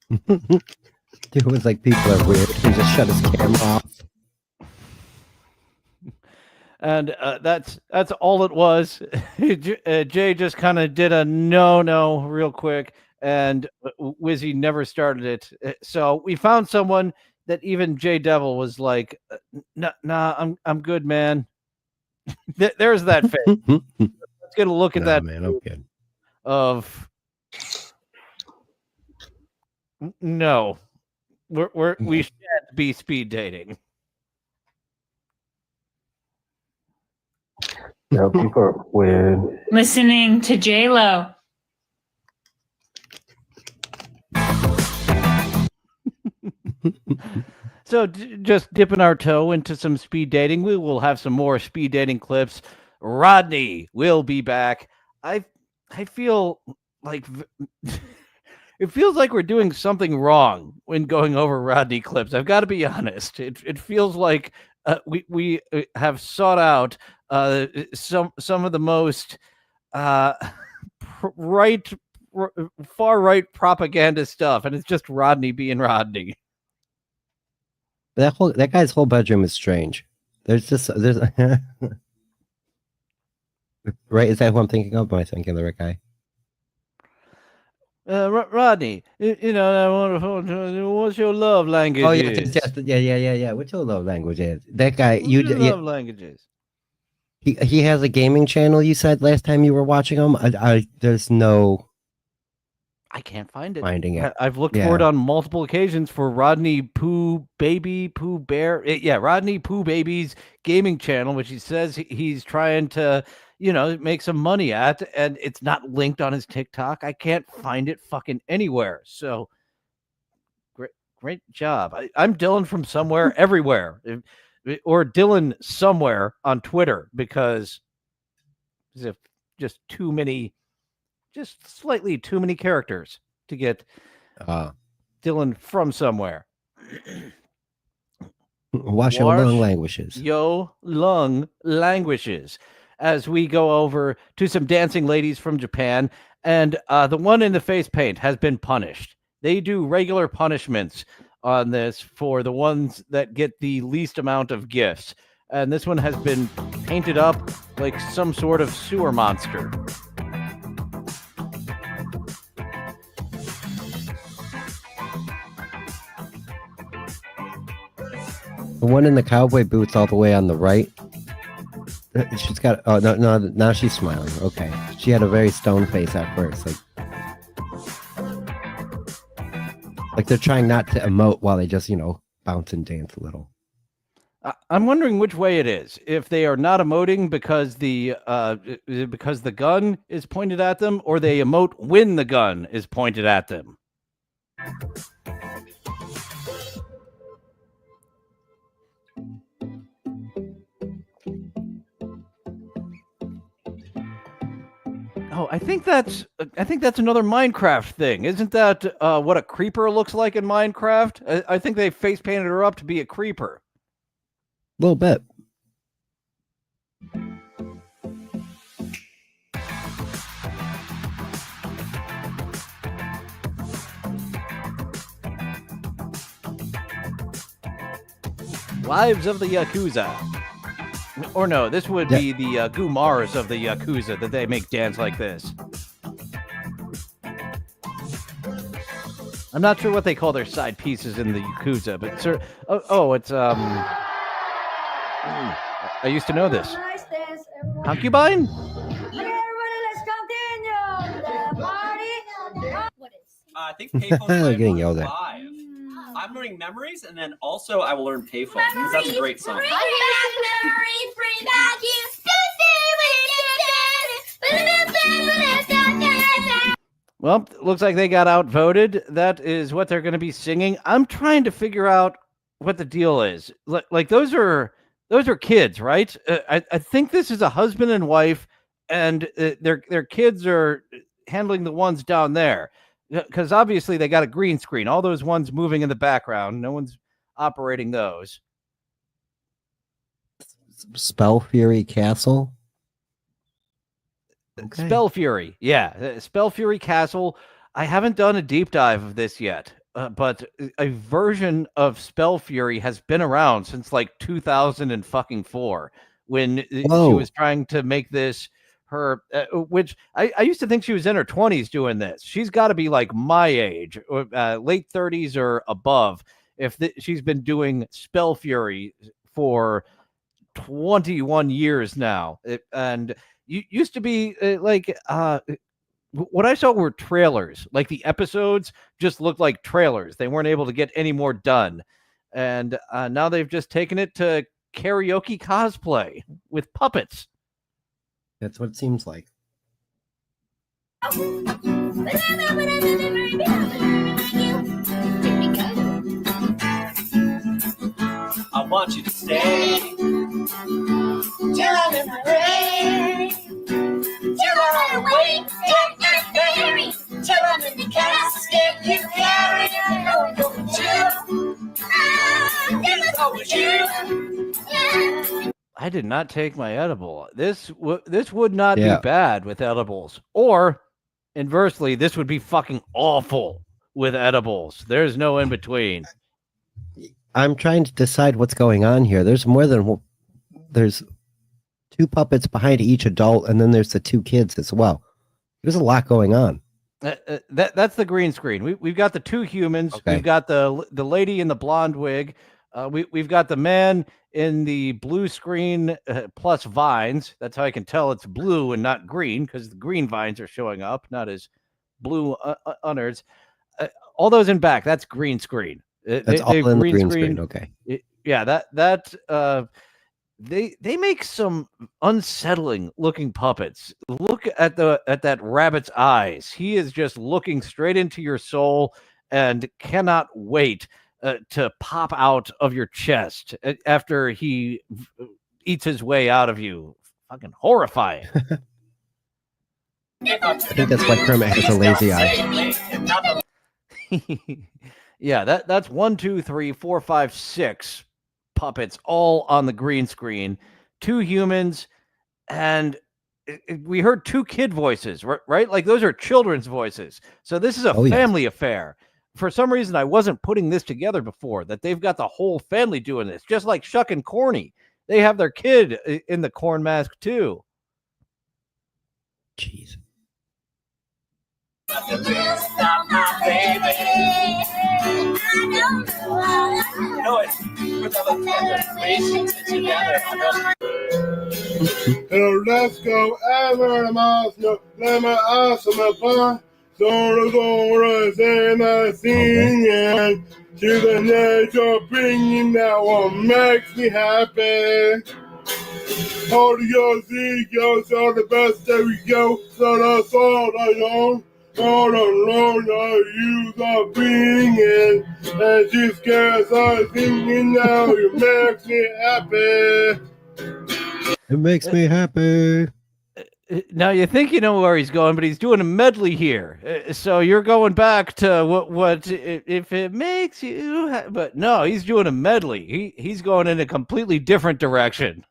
It was like people are weird. He just shut his camera off. And that's all it was. Jay just kind of did a no real quick, and Wizzy never started it. So we found someone that even Jay Devil was like, "Nah, I'm good, man." There's that face. Let's get a look at that. Man, I'm good. Of no, we shan't be speed dating. Yeah, people are weird. Listening to J-Lo. So just dipping our toe into some speed dating. We will have some more speed dating clips. Rodney will be back. I feel like it feels like we're doing something wrong when going over Rodney clips. I've got to be honest. It feels like we have sought out some of the most far right propaganda stuff, and it's just Rodney being Rodney. That guy's whole bedroom is strange. there's right. Is that who I'm thinking of? Am I thinking of the right guy? Rodney, what's your love language? Oh yeah. What's your love language is? That guy. Love languages. He has a gaming channel. You said last time you were watching him. There's no. I can't find it. Finding it. I've looked for it on multiple occasions for Rodney Pooh Baby Pooh Bear. Rodney Pooh Baby's gaming channel, which he says he's trying to, make some money at, and it's not linked on his TikTok. I can't find it fucking anywhere. So great job. I'm Dylan from somewhere, everywhere, or Dylan somewhere on Twitter because if just too many. Just slightly too many characters to get Dylan from somewhere. Wash your lung languishes. Yo lung languishes. As we go over to some dancing ladies from Japan, and the one in the face paint has been punished. They do regular punishments on this for the ones that get the least amount of gifts. And this one has been painted up like some sort of sewer monster. The one in the cowboy boots all the way on the right. She's got. Oh no! Now she's smiling. Okay, she had a very stone face at first, like they're trying not to emote while they just bounce and dance a little. I'm wondering which way it is. If they are not emoting because the gun is pointed at them, or they emote when the gun is pointed at them. Oh, I think that's another Minecraft thing. Isn't that what a creeper looks like in Minecraft? I think they face painted her up to be a creeper. A little bit. Wives of the Yakuza. Or no, this would be the Gumars of the Yakuza that they make dance like this. I'm not sure what they call their side pieces in the Yakuza, but it's I used to know this. Concubine? I think payphones getting yelled at. I'm learning memories, and then also I will learn payphone because that's a great song. Well, looks like they got outvoted. That is what they're going to be singing. I'm trying to figure out what the deal is. Like those are kids, right? I think this is a husband and wife, and their kids are handling the ones down there. Because obviously they got a green screen. All those ones moving in the background. No one's operating those. Spell Fury Castle? Okay. Spell Fury. Yeah. Spell Fury Castle. I haven't done a deep dive of this yet. But a version of Spell Fury has been around since like 2004 when she was trying to make this her, which I used to think she was in her 20s doing this. She's got to be like my age, late 30s or above, if she's been doing Spell Fury for 21 years now. And you used to be what I saw were trailers. Like the episodes just looked like trailers. They weren't able to get any more done. And now they've just taken it to karaoke cosplay with puppets. That's what it seems like. I want you to stay till I'm in my rain, till I'm awake, till I'm in the casket, you carry on going to. I did not take my edible. This would not be bad with edibles. Or, inversely, this would be fucking awful with edibles. There's no in between. I'm trying to decide what's going on here. There's more than there's 2 puppets behind each adult, and then there's the 2 kids as well. There's a lot going on. That's the green screen. We've got the 2 humans. Okay. We've got the lady in the blonde wig. We've got the man in the blue screen plus vines. That's how I can tell it's blue and not green, because the green vines are showing up, not as blue unnards. All those in back, that's green screen. That's all in the green screen. Okay. They make some unsettling looking puppets. Look at that rabbit's eyes. He is just looking straight into your soul and cannot wait to pop out of your chest after he eats his way out of you. Fucking horrifying. I think that's why Kermit has a lazy eye. Yeah, that's 1, 2, 3, 4, 5, 6 puppets all on the green screen, 2 humans, and we heard 2 kid voices, right? Like those are children's voices. So this is a family affair. For some reason, I wasn't putting this together before, that they've got the whole family doing this, just like Shuck and Corny. They have their kid in the corn mask too. Jeez. Let's go ever miles, no, let my awesome fun. So say my singing to the nature bringing that one makes me happy. Hold your seagulls are the best that we go, so that's all I know. All alone, you are bringing, and she scares are singing now. You makes me happy. It makes me happy. Now you think you know where he's going, but he's doing a medley here. So you're going back to what if it makes you, but no, he's doing a medley. He's going in a completely different direction.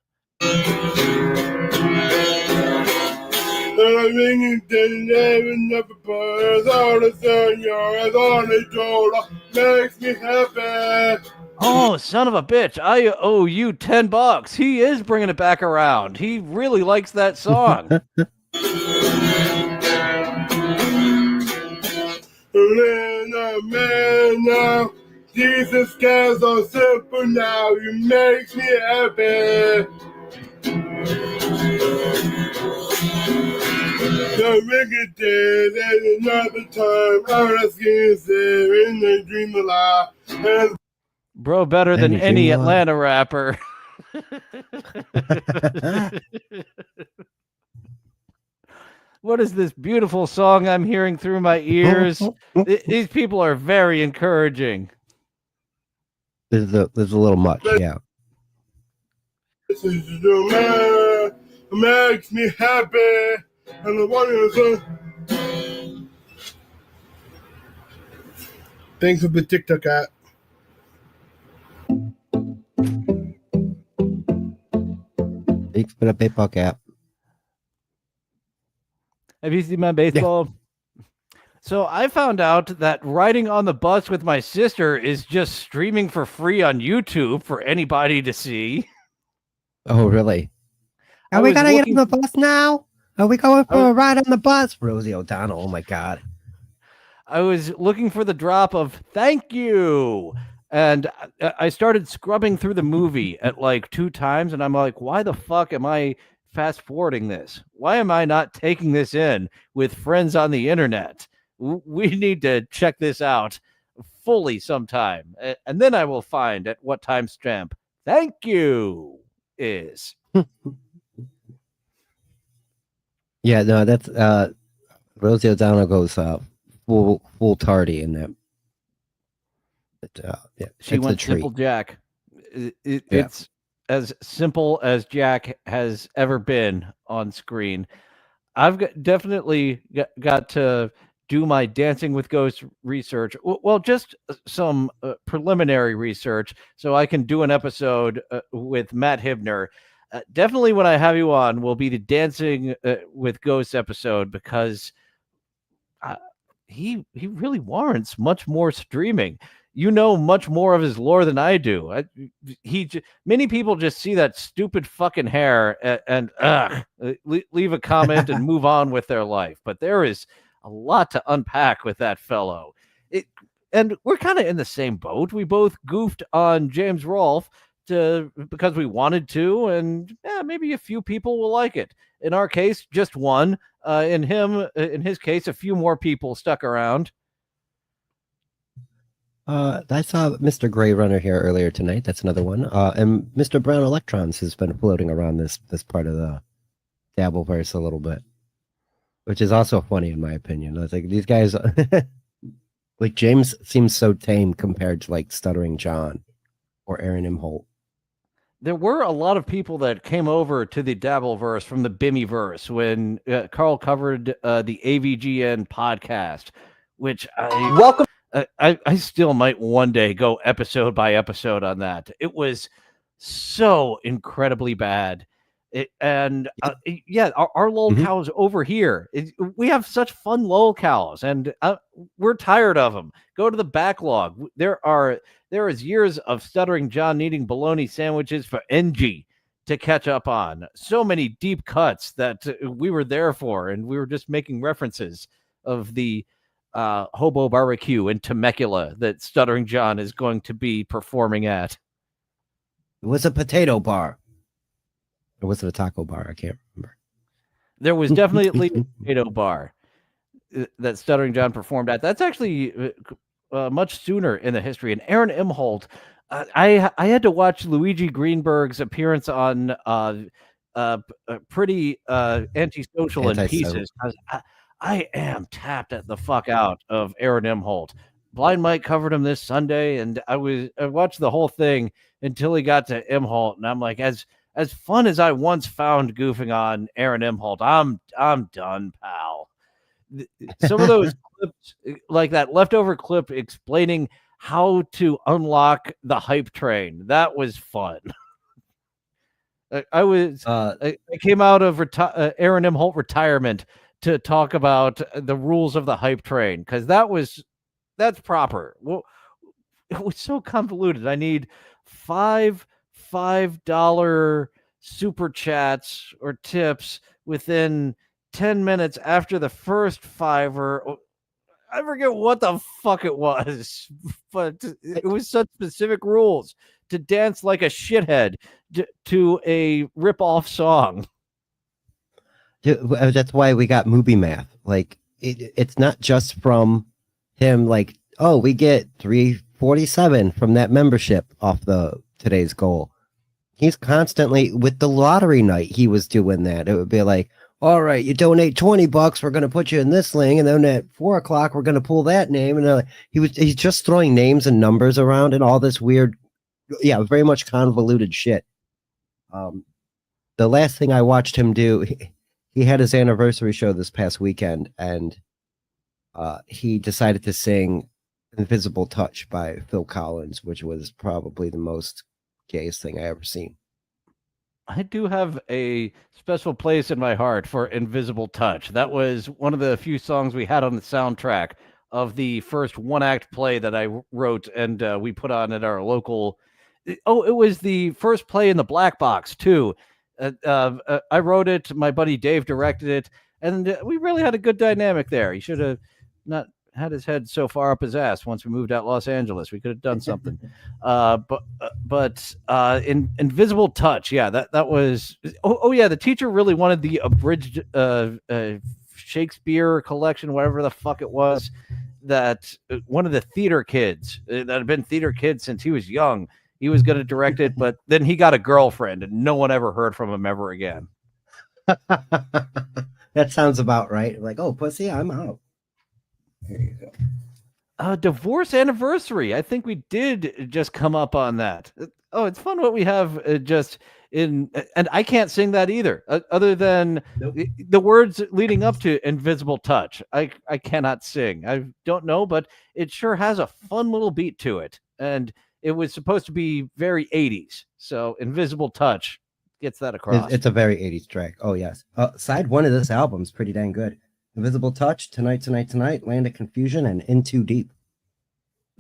Makes me happy. Oh, son of a bitch. I owe you $10. He is bringing it back around. He really likes that song. Man now, Jesus cares so simple now. You makes me happy. The wicked days and another time. I was there in the dream alive. Bro, better than any Atlanta rapper. What is this beautiful song I'm hearing through my ears? These people are very encouraging. There's a little much, yeah. This is the man makes me happy. And the one is thanks for the TikTok app. Thanks for the PayPal app. Have you seen my baseball? Yeah. So I found out that riding on the bus with my sister is just streaming for free on YouTube for anybody to see. Oh, really? Are we gonna get on the bus now? Are we going for a ride on the bus? Rosie O'Donnell, oh my God. I was looking for the drop of thank you. And I started scrubbing through the movie at like 2 times. And I'm like, why the fuck am I fast forwarding this? Why am I not taking this in with friends on the internet? We need to check this out fully sometime. And then I will find at what timestamp thank you is. Yeah, no, that's Rosie O'Donnell goes full tardy in that. But, yeah, she went simple Jack. It's as simple as Jack has ever been on screen. I've definitely got to do my Dancing with Ghosts research. Well, just some preliminary research so I can do an episode with Matt Hibner. Definitely when I have you on will be the Dancing with Ghosts episode, because he really warrants much more streaming. you know much more of his lore than I do. Many people just see that stupid fucking hair and leave a comment and move on with their life. But there is a lot to unpack with that fellow. And we're kind of in the same boat. We both goofed on James Rolfe because we wanted to, and maybe a few people will like it. In our case, just one. In his case, a few more people stuck around. I saw Mr. Gray Runner here earlier tonight. That's another one. And Mr. Brown Electrons has been floating around this part of the Dabbleverse a little bit, which is also funny in my opinion. I was like, these guys, like James seems so tame compared to like Stuttering John or Aaron Imholt. There were a lot of people that came over to the Dabbleverse from the Bimmyverse when Carl covered the AVGN podcast, which welcome. I still might one day go episode by episode on that. It was so incredibly bad. Our lolcows over here. We have such fun lolcows, and we're tired of them. Go to the backlog. There is years of Stuttering John needing bologna sandwiches for NG to catch up on. So many deep cuts that we were there for, and we were just making references of the hobo barbecue in Temecula that Stuttering John is going to be performing at. It was a potato bar. Or was it a taco bar? I can't remember. There was definitely a potato bar that Stuttering John performed at. That's actually much sooner in the history. And Aaron Imholt, I had to watch Luigi Greenberg's appearance on Pretty Antisocial in Pieces. I am tapped at the fuck out of Aaron Imholt. Blind Mike covered him this Sunday, and I watched the whole thing until he got to Imholt, and I'm like, as fun as I once found goofing on Aaron Imholt, I'm done, pal. Some of those clips, like that leftover clip explaining how to unlock the hype train, that was fun. I came out of Aaron Imholt retirement to talk about the rules of the hype train, because that's proper. Well, it was so convoluted. I need $5 super chats or tips within 10 minutes after the first $5. I forget what the fuck it was, but it was such specific rules to dance like a shithead to a rip-off song. That's why we got movie math. Like it's not just from him. Like, oh, we get 347 from that membership off today's goal. He's constantly with the lottery night. He was doing that. It would be like, all right, you donate $20, we're going to put you in this thing, and then at 4:00 we're going to pull that name. And he's just throwing names and numbers around and all this weird, very much convoluted shit. The last thing I watched him do. He had his anniversary show this past weekend, and he decided to sing Invisible Touch by Phil Collins, which was probably the most gayest thing I ever seen. I do have a special place in my heart for Invisible Touch. That was one of the few songs we had on the soundtrack of the first one-act play that I wrote and we put on at our local... Oh, it was the first play in the Black Box, too. I wrote it. My buddy Dave directed it, and we really had a good dynamic there. He should have not had his head so far up his ass once we moved out Los Angeles. We could have done something. But Invisible Touch, that was. Oh yeah, the teacher really wanted the abridged Shakespeare collection, whatever the fuck it was. That one of the theater kids that had been theater kids since he was young. He was going to direct it, but then he got a girlfriend, and no one ever heard from him ever again. That sounds about right. Like, oh, pussy, I'm out. There you go. Divorce anniversary. I think we did just come up on that. Oh, it's fun what we have just in, and I can't sing that either, other than the words leading up to Invisible Touch. I cannot sing. I don't know, but it sure has a fun little beat to it, and it was supposed to be very 80s. So Invisible Touch gets that across. It's a very 80s track. Oh, yes. Side one of this album is pretty dang good. Invisible Touch, Tonight, Land of Confusion, and In Too Deep.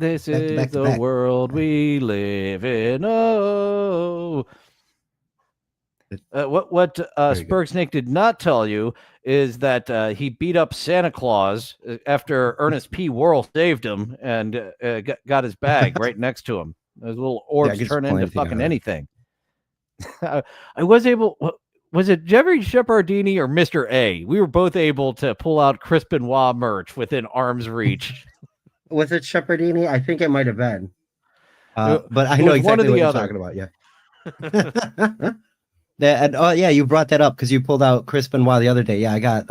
This Back to is back to the back. world we live in. Oh. What Very good. Sperg Snake did not tell you is that he beat up Santa Claus after Ernest P. Worrell saved him and got his bag right next to him. Those little orbs just turn into pointing fucking at it. anything. I was able. Was it Jerry Shepardini or Mr. A? We were both able to pull out Chris Benoit merch within arm's reach. Was it Shepardini? I think it might have been. It But I was know one or exactly the what you're other. talking about. Yeah. And oh yeah, you brought that up because you pulled out Chris Benoit the other day. Yeah, I got.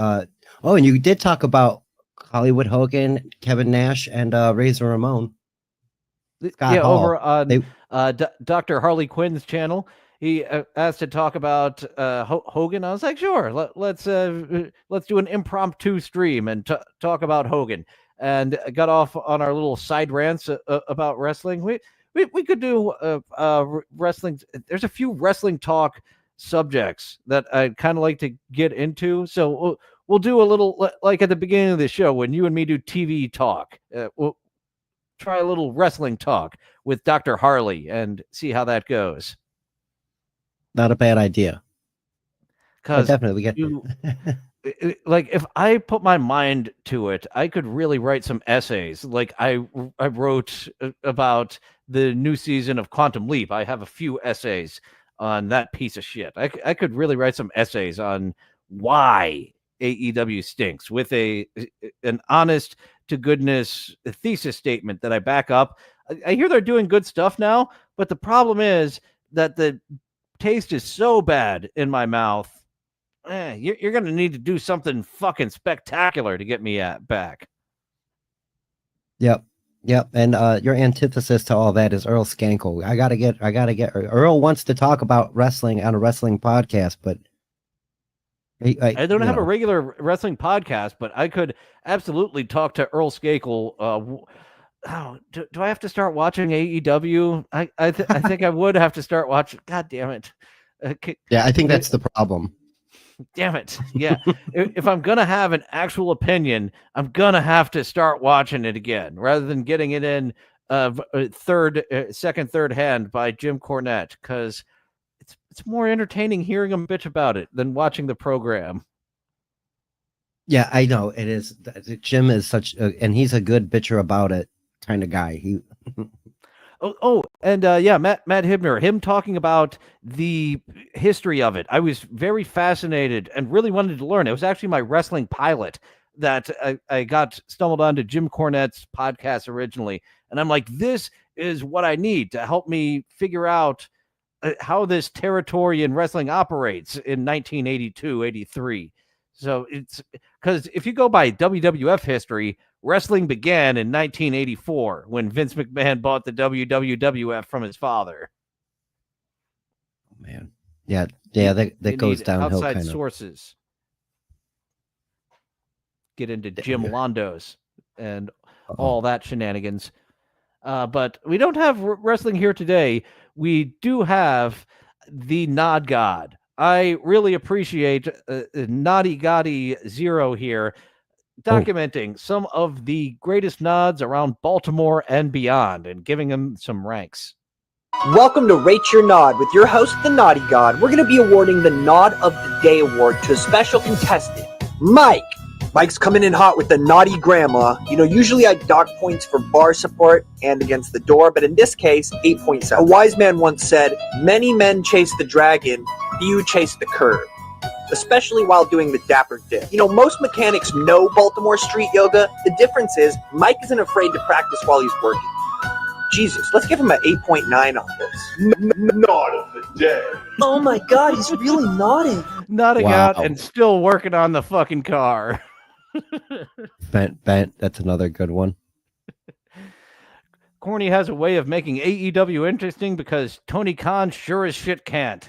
Oh, and you did talk about Hollywood Hogan, Kevin Nash, and Razor Ramon. Scott Yeah, Hall. over on They- Dr. Harley Quinn's channel. He asked to talk about Hogan. I was like, sure, let's do an impromptu stream and talk about Hogan. And got off on our little side rants about wrestling. We could do wrestling. There's a few wrestling talk subjects that I'd kind of like to get into. So we'll do a little like at the beginning of the show when you and me do TV talk. We'll try a little wrestling talk with Dr. Harley and see how that goes. Not a bad idea. Because definitely get like if I put my mind to it, I could really write some essays. Like I wrote about the new season of Quantum Leap. I have a few essays on that piece of shit. I could really write some essays on why AEW stinks with an honest to goodness thesis statement that I back up. I hear they're doing good stuff now, but the problem is that the taste is so bad in my mouth. You're going to need to do something fucking spectacular to get me back. Yep. And your antithesis to all that is Earl Skankle. I gotta get Earl wants to talk about wrestling on a wrestling podcast, but I don't have a regular wrestling podcast, but I could absolutely talk to Earl Skakel. Do I have to start watching AEW? I think I would have to start watching. God damn it! Yeah, I think that's the problem. Damn it! Yeah, if I'm gonna have an actual opinion, I'm gonna have to start watching it again rather than getting it in second, third hand by Jim Cornette, because it's more entertaining hearing him bitch about it than watching the program. Yeah, I know it is. Jim is and he's a good bitcher about it kind of guy. He. And Matt Hibner, him talking about the history of it. I was very fascinated and really wanted to learn. It was actually my wrestling pilot that I got stumbled onto Jim Cornette's podcast originally. And I'm like, this is what I need to help me figure out how this territory in wrestling operates in 1982, 83. So it's because if you go by WWF history, wrestling began in 1984 when Vince McMahon bought the WWF from his father. Oh, man. Yeah, that goes downhill. Outside sources. Get into Jim Londos and all that shenanigans. But we don't have wrestling here today. We do have the Nod God. I really appreciate Noddy Gotti Zero here documenting some of the greatest nods around Baltimore and beyond and giving them some ranks. Welcome to Rate Your Nod with your host, the Naughty God. We're going to be awarding the Nod of the Day award to a special contestant, Mike. Mike's coming in hot with the Naughty Grandma. You know, usually I dock points for bar support and against the door, but in this case, 8.7. A wise man once said, many men chase the dragon, few chase the curve. Especially while doing the dapper dip. You know, most mechanics know Baltimore street yoga. The difference is Mike isn't afraid to practice while he's working. Jesus, let's give him an 8.9 on this. Nod of the day. Oh my God, he's really nodding. Nodding out and still working on the fucking car. Bent. That's another good one. Corny has a way of making AEW interesting because Tony Khan sure as shit can't.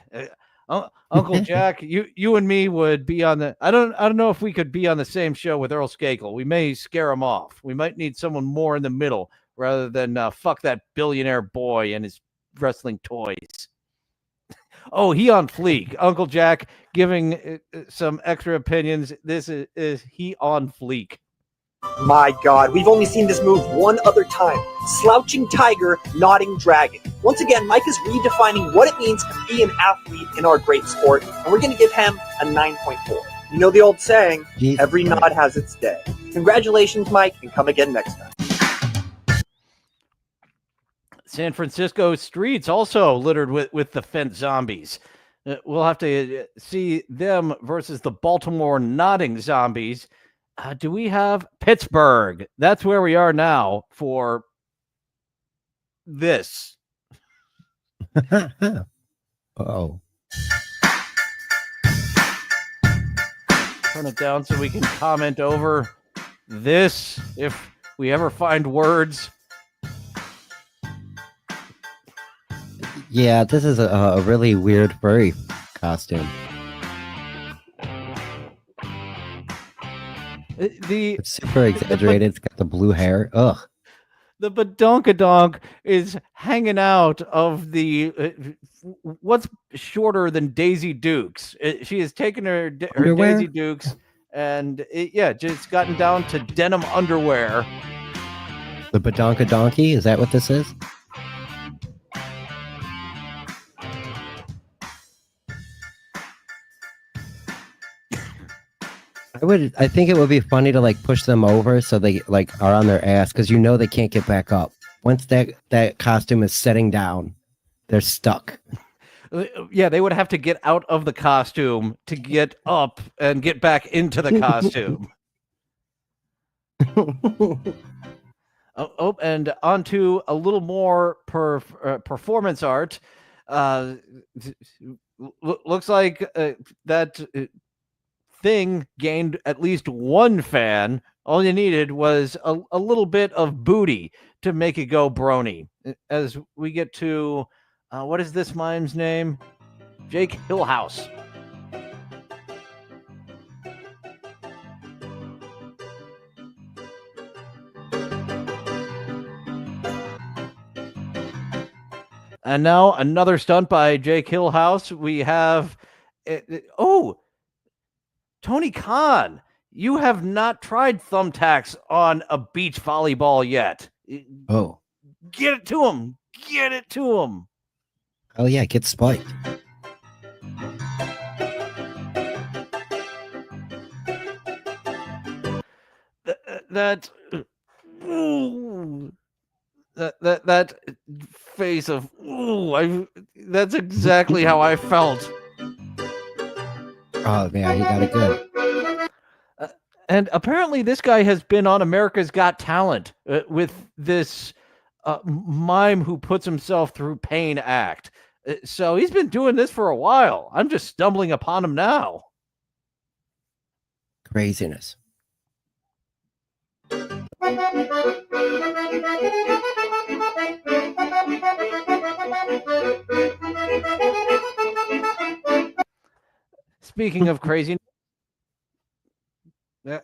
Uncle Jack, you and me would be on the. I don't know if we could be on the same show with Earl Skakel. We may scare him off. We might need someone more in the middle rather than fuck that billionaire boy and his wrestling toys. Oh, he on fleek. Uncle Jack giving some extra opinions. This is he on fleek. My God, we've only seen this move one other time. Slouching tiger, nodding dragon. Once again, Mike is redefining what it means to be an athlete in our great sport, and we're going to give him a 9.4. You know the old saying, every nod has its day. Congratulations, Mike, and come again next time. San Francisco streets also littered with the fence zombies. We'll have to see them versus the Baltimore nodding zombies. Do we have Pittsburgh? That's where we are now for this. Oh. Turn it down so we can comment over this if we ever find words. Yeah, this is a really weird furry costume. It's super exaggerated. It's got the blue hair. Ugh. The badonkadonk is hanging out of the what's shorter than Daisy Dukes. She has taken her Daisy Dukes and just gotten down to denim underwear. The badonkadonky? Is that what this is? I think it would be funny to like push them over so they like are on their ass because they can't get back up. Once that costume is setting down, they're stuck. Yeah, they would have to get out of the costume to get up and get back into the costume. And onto a little more performance art. Looks like that thing gained at least one fan. All you needed was a little bit of booty to make it go brony. As we get to what is this mime's name? Jake Hillhouse. And now another stunt by Jake Hillhouse. We have Tony Khan, you have not tried thumbtacks on a beach volleyball yet. Oh. Get it to him. Get it to him. Oh, yeah, get spiked. That face of that's exactly how I felt. Oh, yeah, he got it good. And apparently this guy has been on America's Got Talent with this mime who puts himself through pain act. So he's been doing this for a while. I'm just stumbling upon him now. Craziness. Speaking of crazy,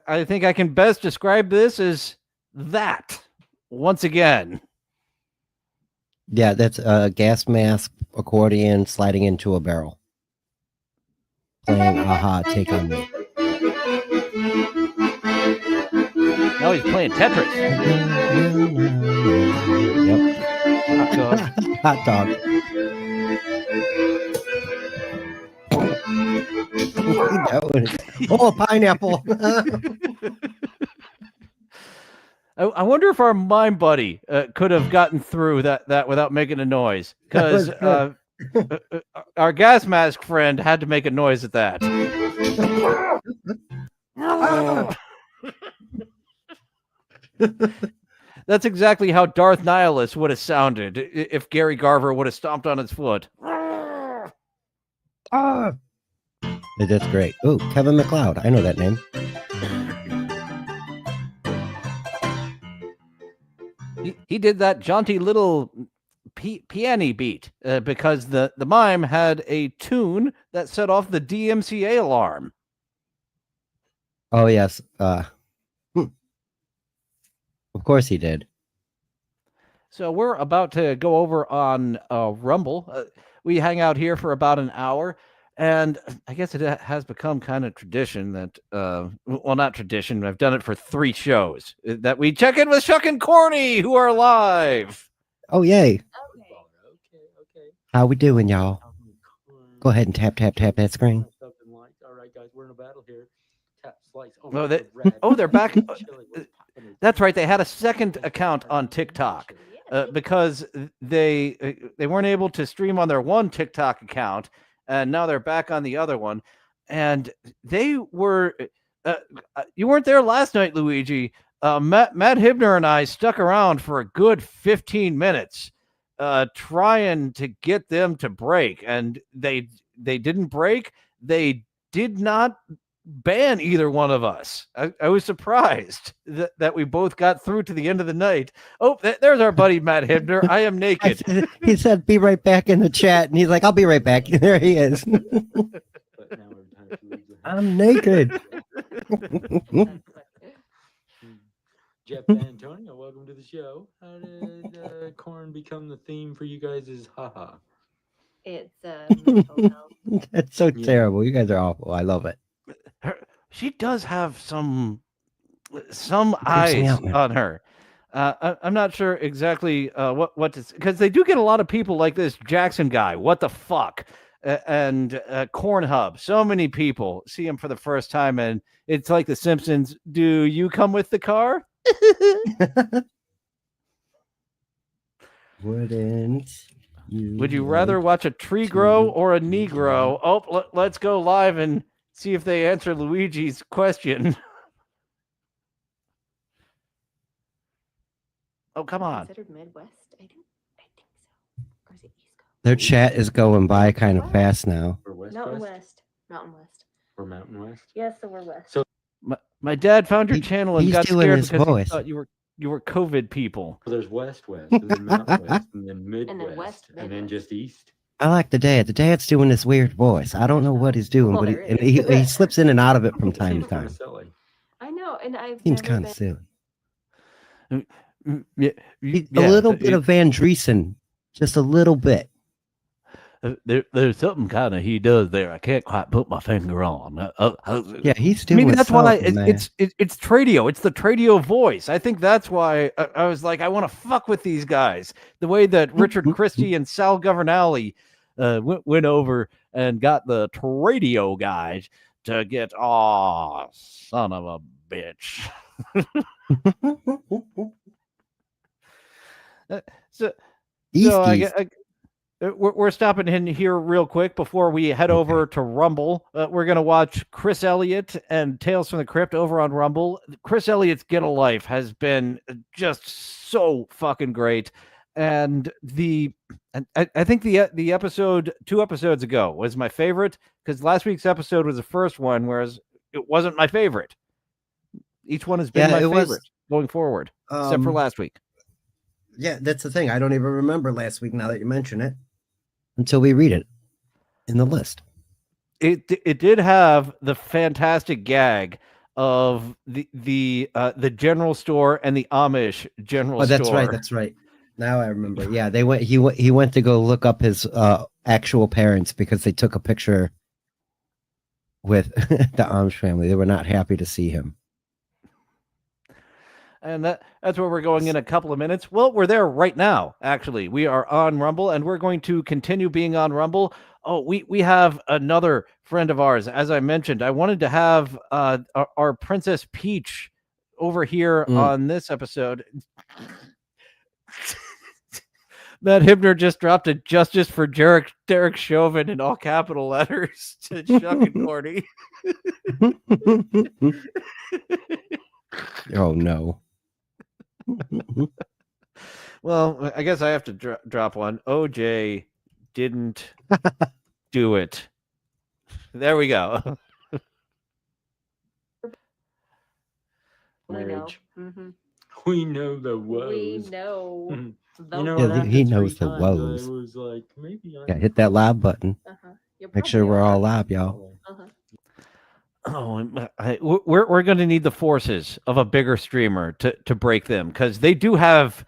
I think I can best describe this as that once again. Yeah, that's a gas mask accordion sliding into a barrel. Playing Aha, Take On Me. Now he's playing Tetris. Yep. Hot dog. Oh, pineapple. I wonder if our mime buddy could have gotten through that without making a noise, because our gas mask friend had to make a noise at that. That's exactly how Darth Nihilus would have sounded if Gary Garver would have stomped on his foot. That's great. Oh, Kevin McLeod. I know that name. He did that jaunty little piano beat because the mime had a tune that set off the DMCA alarm. Oh, yes. Of course he did. So we're about to go over on Rumble. We hang out here for about an hour. And I guess it has become kind of tradition that, well, not tradition. I've done it for 3 shows that we check in with Shuck and Corny, who are live. Oh, yay. Okay. How we doing, y'all? Go ahead and tap that screen. All right, guys, we're in a battle here. Tap, slice. They're back. That's right. They had a second account on TikTok because they weren't able to stream on their one TikTok account. And now they're back on the other one. And they were, you weren't there last night, Luigi. Matt Hibner and I stuck around for a good 15 minutes trying to get them to break. And they didn't break. They did not ban either one of us. I was surprised that we both got through to the end of the night. Oh, there's our buddy Matt Hibner. I am naked. He said, "Be right back" in the chat, and he's like, "I'll be right back." There he is. I'm naked. Jeff Antonio, welcome to the show. How did corn become the theme for you guys' haha? It's mental health. That's so terrible. You guys are awful. I love it. She does have some eyes on her. I'm not sure exactly what to, because they do get a lot of people like this Jackson guy. What the fuck? And Cornhub. So many people see him for the first time, and it's like The Simpsons. Do you come with the car? Wouldn't you? Would you rather watch a tree grow or a Negro? Oh, let's go live and see if they answer Luigi's question. Oh, come on. Considered Midwest? I think so. Or is it East Coast? Their chat is going by kind of fast now. Mountain West. Mountain West. We're Mountain West. Yes, so we're West. So my dad found your channel and he's got doing scared his because voice. he thought you were COVID people. there's West, and then Mountain West, and then Midwest, West, and then just East. I like the dad. The dad's doing this weird voice. I don't know what he's doing, Well, but there and is. he slips in and out of it from time to time. Silly. I know, and I've Seems never kind of silly. Yeah, A little bit of Van Driesen, just a little bit. There's something kind of he does there. I can't quite put my finger on. Yeah, he's doing. Maybe that's why something, man. it's Tradio. It's the Tradio voice. I think that's why I was like, I want to fuck with these guys. The way that Richard Christie and Sal Governale went over and got the Tradio guys to get, oh, son of a bitch. So we're stopping in here real quick before we head over to Rumble. We're going to watch Chris Elliott and Tales from the Crypt over on Rumble. Chris Elliott's Get a Life has been just so fucking great. And I think the episode 2 episodes ago was my favorite because last week's episode was the first one, whereas it wasn't my favorite. Each one has been my favorite going forward, except for last week. Yeah, that's the thing. I don't even remember last week now that you mention it until we read it in the list. It did have the fantastic gag of the general store and the Amish general store. That's right. That's right. Now I remember. Yeah, they went. He went to go look up his actual parents because they took a picture with the Amish family. They were not happy to see him. And that's where we're going in a couple of minutes. Well, we're there right now, actually. We are on Rumble, and we're going to continue being on Rumble. Oh, we have another friend of ours. As I mentioned, I wanted to have our Princess Peach over here on this episode. Matt Hibner just dropped a justice for Derek Chauvin in all capital letters to Chuck and Cordy. Oh, no. Well, I guess I have to drop one. OJ didn't do it. There we go. Marriage. Mm-hmm. We know the woes. We know. You know, Yeah, he knows the woes. I was like, maybe Yeah, hit that live button. Make sure we're all live, y'all. Oh, we're going to need the forces of a bigger streamer to break them because they do have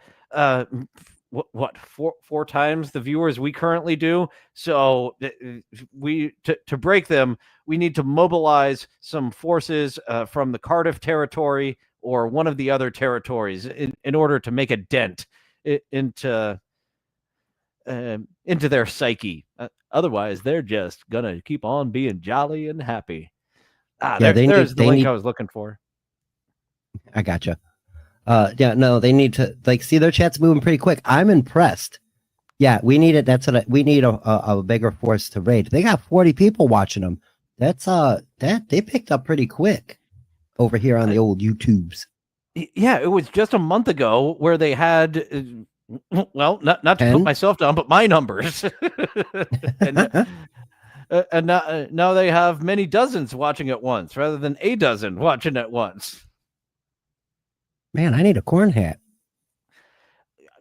four times the viewers we currently do. So to break them, we need to mobilize some forces from the Cardiff territory or one of the other territories in order to make a dent into their psyche. Otherwise, they're just gonna keep on being jolly and happy. There's the link I was looking for. I gotcha. They need to see their chat's moving pretty quick. I'm impressed. Yeah, we need it. We need a bigger force to raid. They got 40 people watching them. That they picked up pretty quick over here on the old YouTubes. Yeah, it was just a month ago where they had, not to put myself down, but my numbers, and now they have many dozens watching at once rather than a dozen watching at once. Man, I need a corn hat.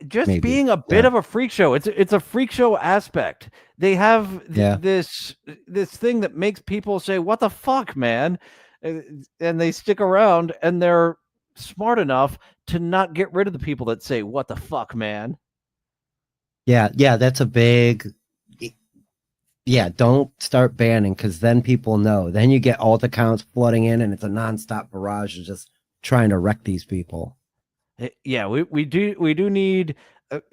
Just being a bit of a freak show. It's a freak show aspect. They have this thing that makes people say, "What the fuck, man?" And they stick around, and they're smart enough to not get rid of the people that say, "What the fuck, man?" Yeah, that's a big. Yeah, don't start banning, because then people know. Then you get alt accounts flooding in, and it's a nonstop barrage of just trying to wreck these people. Yeah, we do need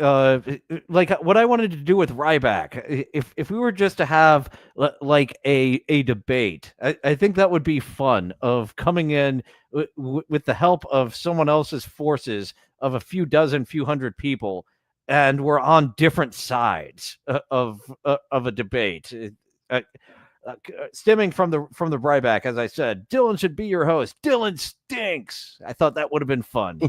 like what I wanted to do with Ryback. If we were just to have like a debate, I think that would be fun, of coming in with the help of someone else's forces of a few hundred people, and we're on different sides of a debate. Stemming from the Ryback, as I said, Dylan should be your host. Dylan stinks. I thought that would have been fun.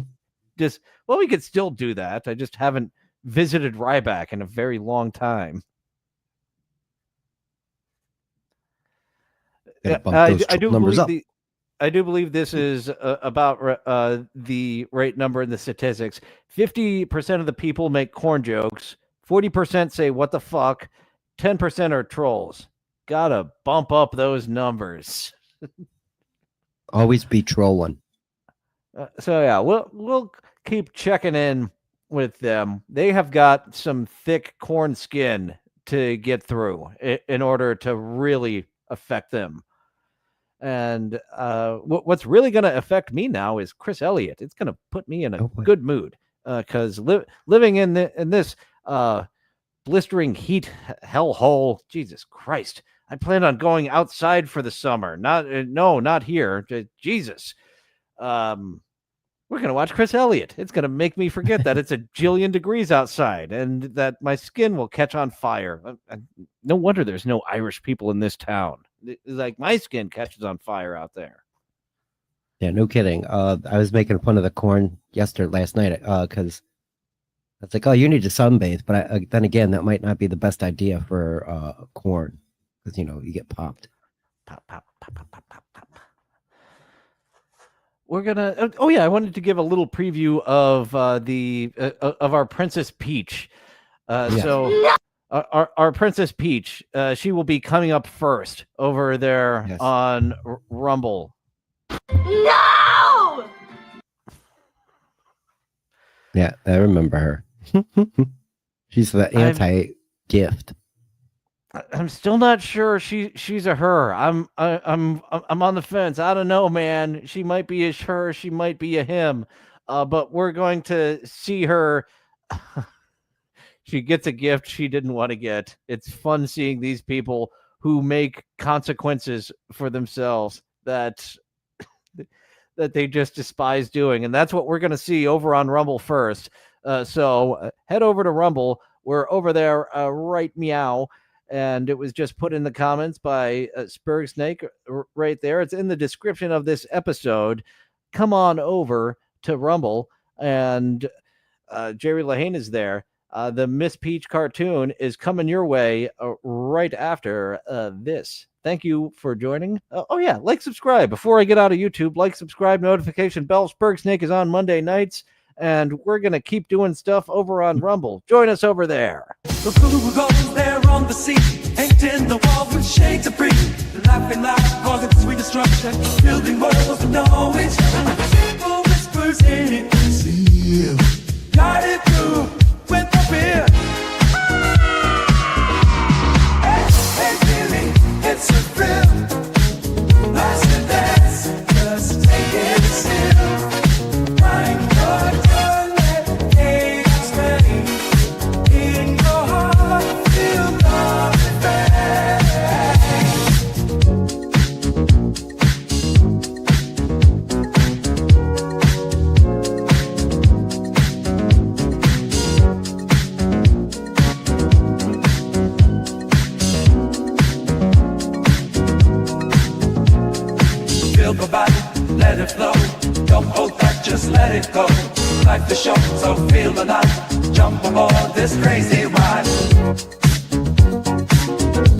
We could still do that. I just haven't visited Ryback in a very long time. I do believe this is about the right number in the statistics. 50% of the people make corn jokes. 40% say "what the fuck." 10% are trolls. Gotta bump up those numbers. Always be trolling. We'll keep checking in with them. They have got some thick corn skin to get through in order to really affect them. And what's really going to affect me now is Chris Elliott. It's going to put me in a good mood, because living in this blistering heat hellhole, Jesus Christ! I plan on going outside for the summer. Not here. Jesus. We're going to watch Chris Elliott. It's going to make me forget that it's a jillion degrees outside and that my skin will catch on fire. No wonder there's no Irish people in this town. Like, my skin catches on fire out there. Yeah, no kidding. I was making fun of the corn last night, because it's like, oh, you need to sunbathe. But then again, that might not be the best idea for corn, because, you get popped. Pop. We're gonna. I wanted to give a little preview of of our Princess Peach. So our Princess Peach, she will be coming up first over there on Rumble. No! Yeah, I remember her. She's the anti-gift. I'm still not sure she's a her. I'm on the fence. I don't know, man. She might be a her. She might be a him. But we're going to see her. She gets a gift she didn't want to get. It's fun seeing these people who make consequences for themselves that they just despise doing. And that's what we're going to see over on Rumble first. So head over to Rumble. We're over there right meow. And it was just put in the comments by Sperg Snake right there. It's in the description of this episode. Come on over to Rumble. And Jerry Lahane is there. The Miss Peach cartoon is coming your way right after this. Thank you for joining. Like, subscribe. Before I get out of YouTube, like, subscribe, notification bell. Sperg Snake is on Monday nights. And we're going to keep doing stuff over on Rumble. Join us over there. The Google's there on the seat, inked in the wall with shades of green. Laughing loud, causing sweet destruction, building worlds of knowledge. Simple whispers in it, guided through with the let it flow. Don't hold back, just let it go. Life is short, so feel alive. Jump aboard this crazy ride.